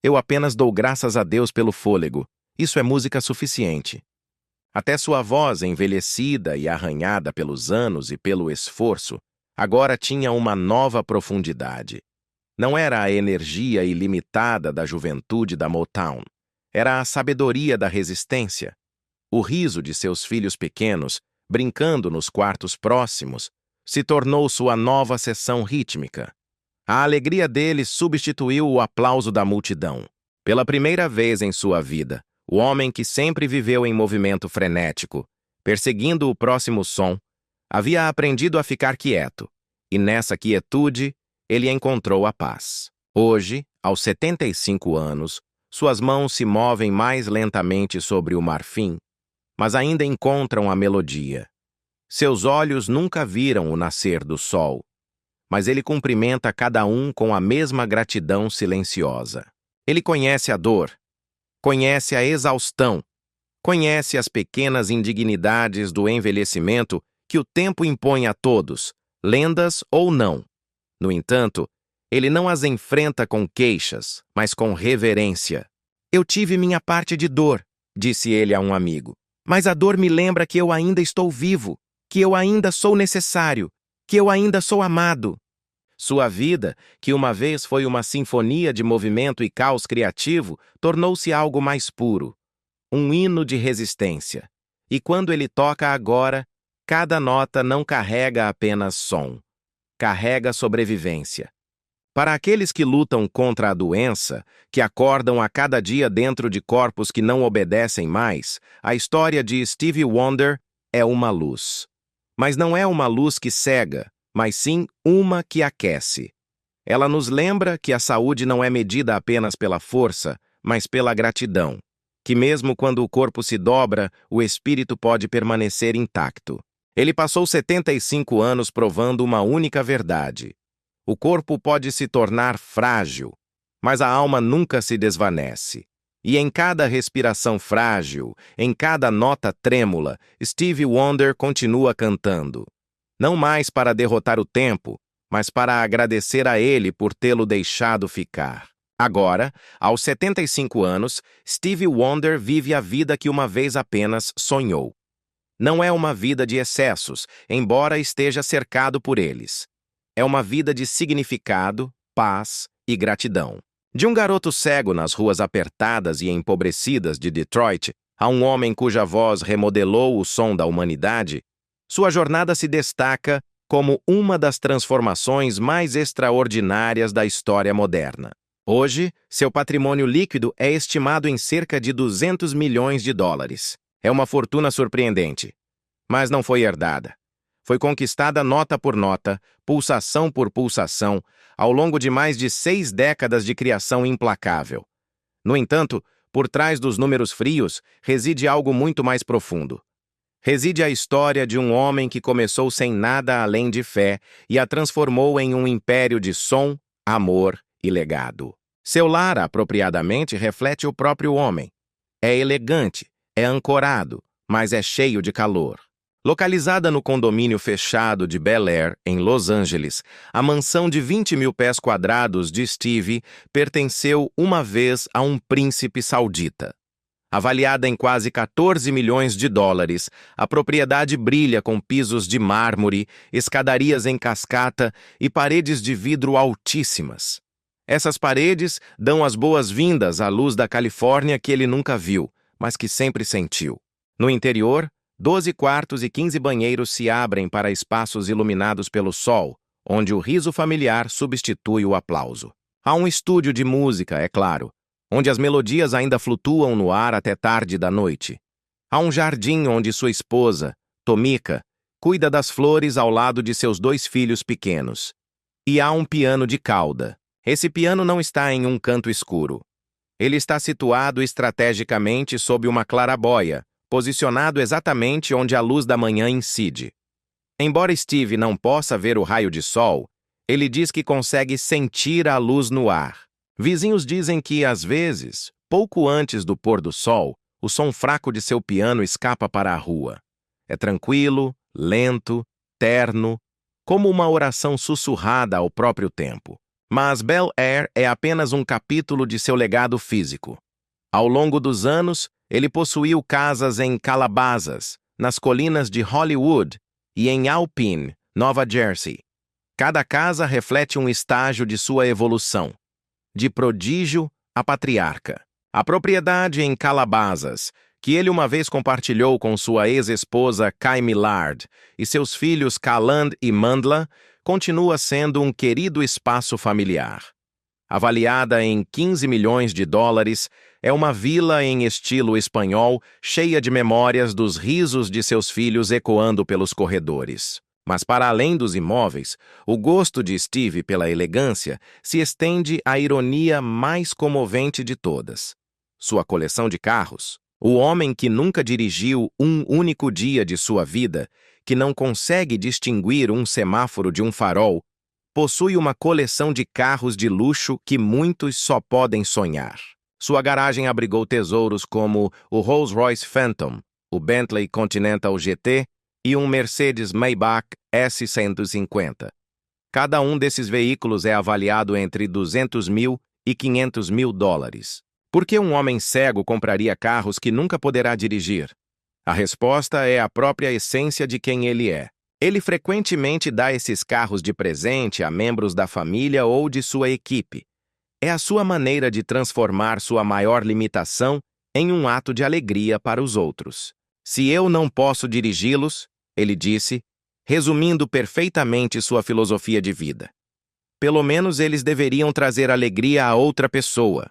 "Eu apenas dou graças a Deus pelo fôlego. Isso é música suficiente." Até sua voz, envelhecida e arranhada pelos anos e pelo esforço, agora tinha uma nova profundidade. Não era a energia ilimitada da juventude da Motown. Era a sabedoria da resistência. O riso de seus filhos pequenos, brincando nos quartos próximos, se tornou sua nova sessão rítmica. A alegria deles substituiu o aplauso da multidão. Pela primeira vez em sua vida, o homem que sempre viveu em movimento frenético, perseguindo o próximo som, havia aprendido a ficar quieto, e nessa quietude ele encontrou a paz. Hoje, aos 75 anos, suas mãos se movem mais lentamente sobre o marfim, mas ainda encontram a melodia. Seus olhos nunca viram o nascer do sol, mas ele cumprimenta cada um com a mesma gratidão silenciosa. Ele conhece a dor, conhece a exaustão, conhece as pequenas indignidades do envelhecimento que o tempo impõe a todos, lendas ou não. No entanto, ele não as enfrenta com queixas, mas com reverência. "Eu tive minha parte de dor", disse ele a um amigo, "mas a dor me lembra que eu ainda estou vivo, que eu ainda sou necessário, que eu ainda sou amado." Sua vida, que uma vez foi uma sinfonia de movimento e caos criativo, tornou-se algo mais puro, um hino de resistência. E quando ele toca agora, cada nota não carrega apenas som, carrega sobrevivência. Para aqueles que lutam contra a doença, que acordam a cada dia dentro de corpos que não obedecem mais, a história de Stevie Wonder é uma luz. Mas não é uma luz que cega, mas sim uma que aquece. Ela nos lembra que a saúde não é medida apenas pela força, mas pela gratidão, que mesmo quando o corpo se dobra, o espírito pode permanecer intacto. Ele passou 75 anos provando uma única verdade. O corpo pode se tornar frágil, mas a alma nunca se desvanece. E em cada respiração frágil, em cada nota trêmula, Stevie Wonder continua cantando. Não mais para derrotar o tempo, mas para agradecer a ele por tê-lo deixado ficar. Agora, aos 75 anos, Stevie Wonder vive a vida que uma vez apenas sonhou. Não é uma vida de excessos, embora esteja cercado por eles. É uma vida de significado, paz e gratidão. De um garoto cego nas ruas apertadas e empobrecidas de Detroit a um homem cuja voz remodelou o som da humanidade, sua jornada se destaca como uma das transformações mais extraordinárias da história moderna. Hoje, seu patrimônio líquido é estimado em cerca de 200 milhões de dólares. É uma fortuna surpreendente. Mas não foi herdada. Foi conquistada nota por nota, pulsação por pulsação, ao longo de mais de 6 décadas de criação implacável. No entanto, por trás dos números frios, reside algo muito mais profundo. Reside a história de um homem que começou sem nada além de fé e a transformou em um império de som, amor e legado. Seu lar, apropriadamente, reflete o próprio homem. É elegante, é ancorado, mas é cheio de calor. Localizada no condomínio fechado de Bel Air, em Los Angeles, a mansão de 20 mil pés quadrados de Stevie pertenceu uma vez a um príncipe saudita. Avaliada em quase 14 milhões de dólares, a propriedade brilha com pisos de mármore, escadarias em cascata e paredes de vidro altíssimas. Essas paredes dão as boas-vindas à luz da Califórnia que ele nunca viu, mas que sempre sentiu. No interior, 12 quartos e 15 banheiros se abrem para espaços iluminados pelo sol, onde o riso familiar substitui o aplauso. Há um estúdio de música, é claro, onde as melodias ainda flutuam no ar até tarde da noite. Há um jardim onde sua esposa, Tomika, cuida das flores ao lado de seus 2 filhos pequenos. E há um piano de cauda. Esse piano não está em um canto escuro. Ele está situado estrategicamente sob uma claraboia, posicionado exatamente onde a luz da manhã incide. Embora Steve não possa ver o raio de sol, ele diz que consegue sentir a luz no ar. Vizinhos dizem que, às vezes, pouco antes do pôr do sol, o som fraco de seu piano escapa para a rua. É tranquilo, lento, terno, como uma oração sussurrada ao próprio tempo. Mas Bel Air é apenas um capítulo de seu legado físico. Ao longo dos anos, ele possuiu casas em Calabasas, nas colinas de Hollywood e em Alpine, Nova Jersey. Cada casa reflete um estágio de sua evolução, de prodígio a patriarca. A propriedade em Calabasas, que ele uma vez compartilhou com sua ex-esposa Kai Millard e seus filhos Calland e Mandla, continua sendo um querido espaço familiar. Avaliada em 15 milhões de dólares, é uma vila em estilo espanhol, cheia de memórias dos risos de seus filhos ecoando pelos corredores. Mas para além dos imóveis, o gosto de Steve pela elegância se estende à ironia mais comovente de todas. Sua coleção de carros. O homem que nunca dirigiu um único dia de sua vida, que não consegue distinguir um semáforo de um farol, possui uma coleção de carros de luxo que muitos só podem sonhar. Sua garagem abrigou tesouros como o Rolls-Royce Phantom, o Bentley Continental GT e um Mercedes Maybach S150. Cada um desses veículos é avaliado entre 200 mil e 500 mil dólares. Por que um homem cego compraria carros que nunca poderá dirigir? A resposta é a própria essência de quem ele é. Ele frequentemente dá esses carros de presente a membros da família ou de sua equipe. É a sua maneira de transformar sua maior limitação em um ato de alegria para os outros. Se eu não posso dirigi-los, ele disse, resumindo perfeitamente sua filosofia de vida. Pelo menos eles deveriam trazer alegria a outra pessoa.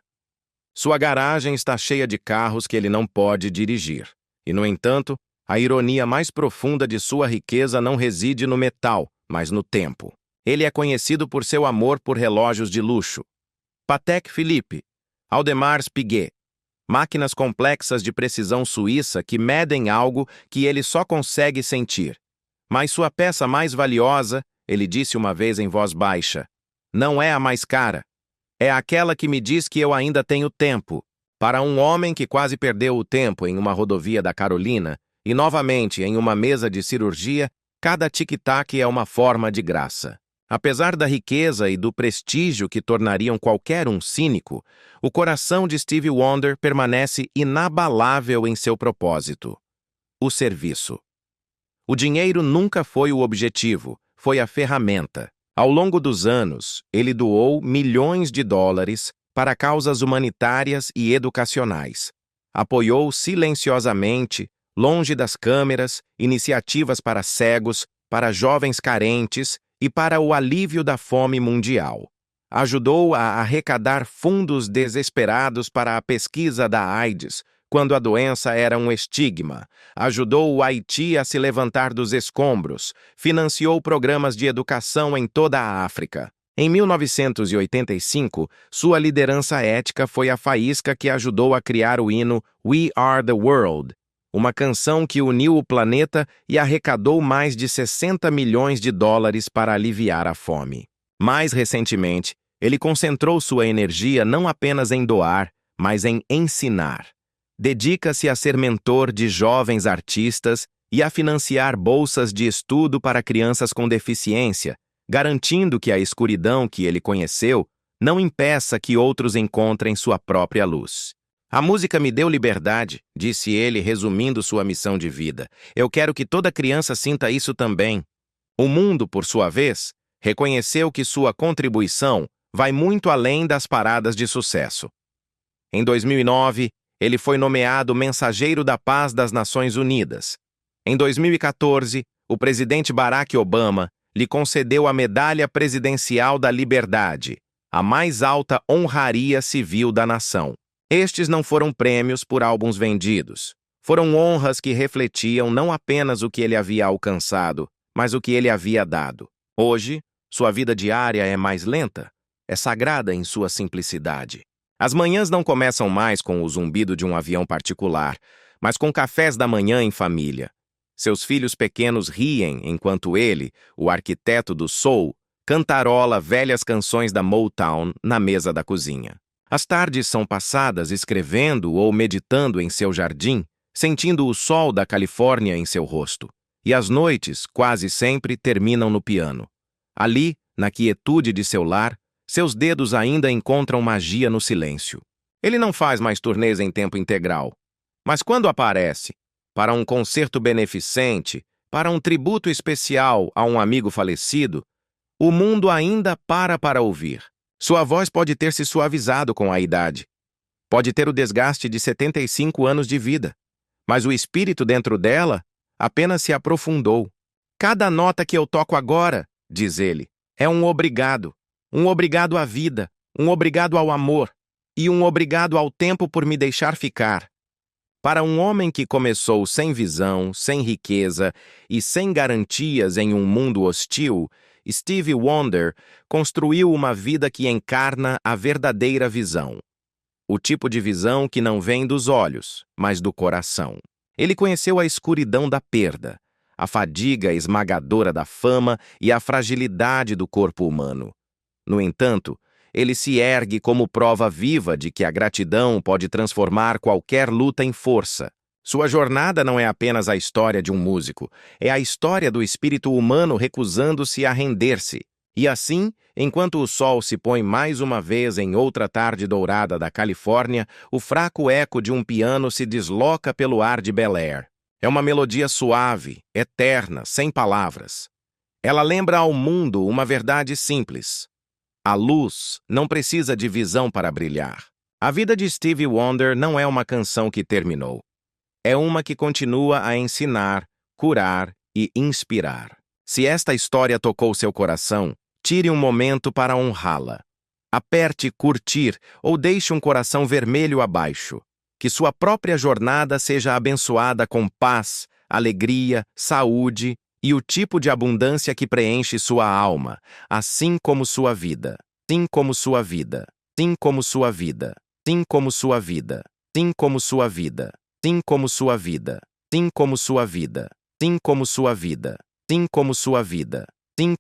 Sua garagem está cheia de carros que ele não pode dirigir. E, no entanto, a ironia mais profunda de sua riqueza não reside no metal, mas no tempo. Ele é conhecido por seu amor por relógios de luxo. Patek Philippe, Audemars Piguet, máquinas complexas de precisão suíça que medem algo que ele só consegue sentir. Mas sua peça mais valiosa, ele disse uma vez em voz baixa, não é a mais cara. É aquela que me diz que eu ainda tenho tempo. Para um homem que quase perdeu o tempo em uma rodovia da Carolina e novamente em uma mesa de cirurgia, cada tic-tac é uma forma de graça. Apesar da riqueza e do prestígio que tornariam qualquer um cínico, o coração de Stevie Wonder permanece inabalável em seu propósito: o serviço. O dinheiro nunca foi o objetivo, foi a ferramenta. Ao longo dos anos, ele doou milhões de dólares para causas humanitárias e educacionais. Apoiou silenciosamente, longe das câmeras, iniciativas para cegos, para jovens carentes e para o alívio da fome mundial. Ajudou a arrecadar fundos desesperados para a pesquisa da AIDS, quando a doença era um estigma. Ajudou o Haiti a se levantar dos escombros. Financiou programas de educação em toda a África. Em 1985, sua liderança ética foi a faísca que ajudou a criar o hino We Are the World, uma canção que uniu o planeta e arrecadou mais de 60 milhões de dólares para aliviar a fome. Mais recentemente, Ele concentrou sua energia não apenas em doar, mas em ensinar. Dedica-se a ser mentor de jovens artistas e a financiar bolsas de estudo para crianças com deficiência, garantindo que a escuridão que ele conheceu não impeça que outros encontrem sua própria luz. A música me deu liberdade, disse ele, resumindo sua missão de vida. Eu quero que toda criança sinta isso também. O mundo, por sua vez, reconheceu que sua contribuição vai muito além das paradas de sucesso. Em 2009, ele foi nomeado Mensageiro da Paz das Nações Unidas. Em 2014, o presidente Barack Obama lhe concedeu a Medalha Presidencial da Liberdade, a mais alta honraria civil da nação. Estes não foram prêmios por álbuns vendidos. Foram honras que refletiam não apenas o que ele havia alcançado, mas o que ele havia dado. Hoje, sua vida diária é mais lenta, é sagrada em sua simplicidade. As manhãs não começam mais com o zumbido de um avião particular, mas com cafés da manhã em família. Seus filhos pequenos riem enquanto ele, o arquiteto do soul, cantarola velhas canções da Motown na mesa da cozinha. As tardes são passadas escrevendo ou meditando em seu jardim, sentindo o sol da Califórnia em seu rosto. E as noites, quase sempre, terminam no piano. Ali, na quietude de seu lar, seus dedos ainda encontram magia no silêncio. Ele não faz mais turnês em tempo integral. Mas quando aparece, para um concerto beneficente, para um tributo especial a um amigo falecido, o mundo ainda para ouvir. Sua voz pode ter se suavizado com a idade. Pode ter o desgaste de 75 anos de vida. Mas o espírito dentro dela apenas se aprofundou. Cada nota que eu toco agora, diz ele, é um obrigado. Um obrigado à vida, um obrigado ao amor e um obrigado ao tempo por me deixar ficar. Para um homem que começou sem visão, sem riqueza e sem garantias em um mundo hostil, Stevie Wonder construiu uma vida que encarna a verdadeira visão. O tipo de visão que não vem dos olhos, mas do coração. Ele conheceu a escuridão da perda, a fadiga esmagadora da fama e a fragilidade do corpo humano. No entanto, ele se ergue como prova viva de que a gratidão pode transformar qualquer luta em força. Sua jornada não é apenas a história de um músico, é a história do espírito humano recusando-se a render-se. E assim, enquanto o sol se põe mais uma vez em outra tarde dourada da Califórnia, o fraco eco de um piano se desloca pelo ar de Bel Air. É uma melodia suave, eterna, sem palavras. Ela lembra ao mundo uma verdade simples. A luz não precisa de visão para brilhar. A vida de Stevie Wonder não é uma canção que terminou. É uma que continua a ensinar, curar e inspirar. Se esta história tocou seu coração, tire um momento para honrá-la. Aperte curtir ou deixe um coração vermelho abaixo. Que sua própria jornada seja abençoada com paz, alegria, saúde e o tipo de abundância que preenche sua alma, assim como sua vida, sim como sua vida, sim como sua vida, sim como sua vida, sim como sua vida, sim como sua vida, sim como sua vida, sim como sua vida, sim como sua vida, sim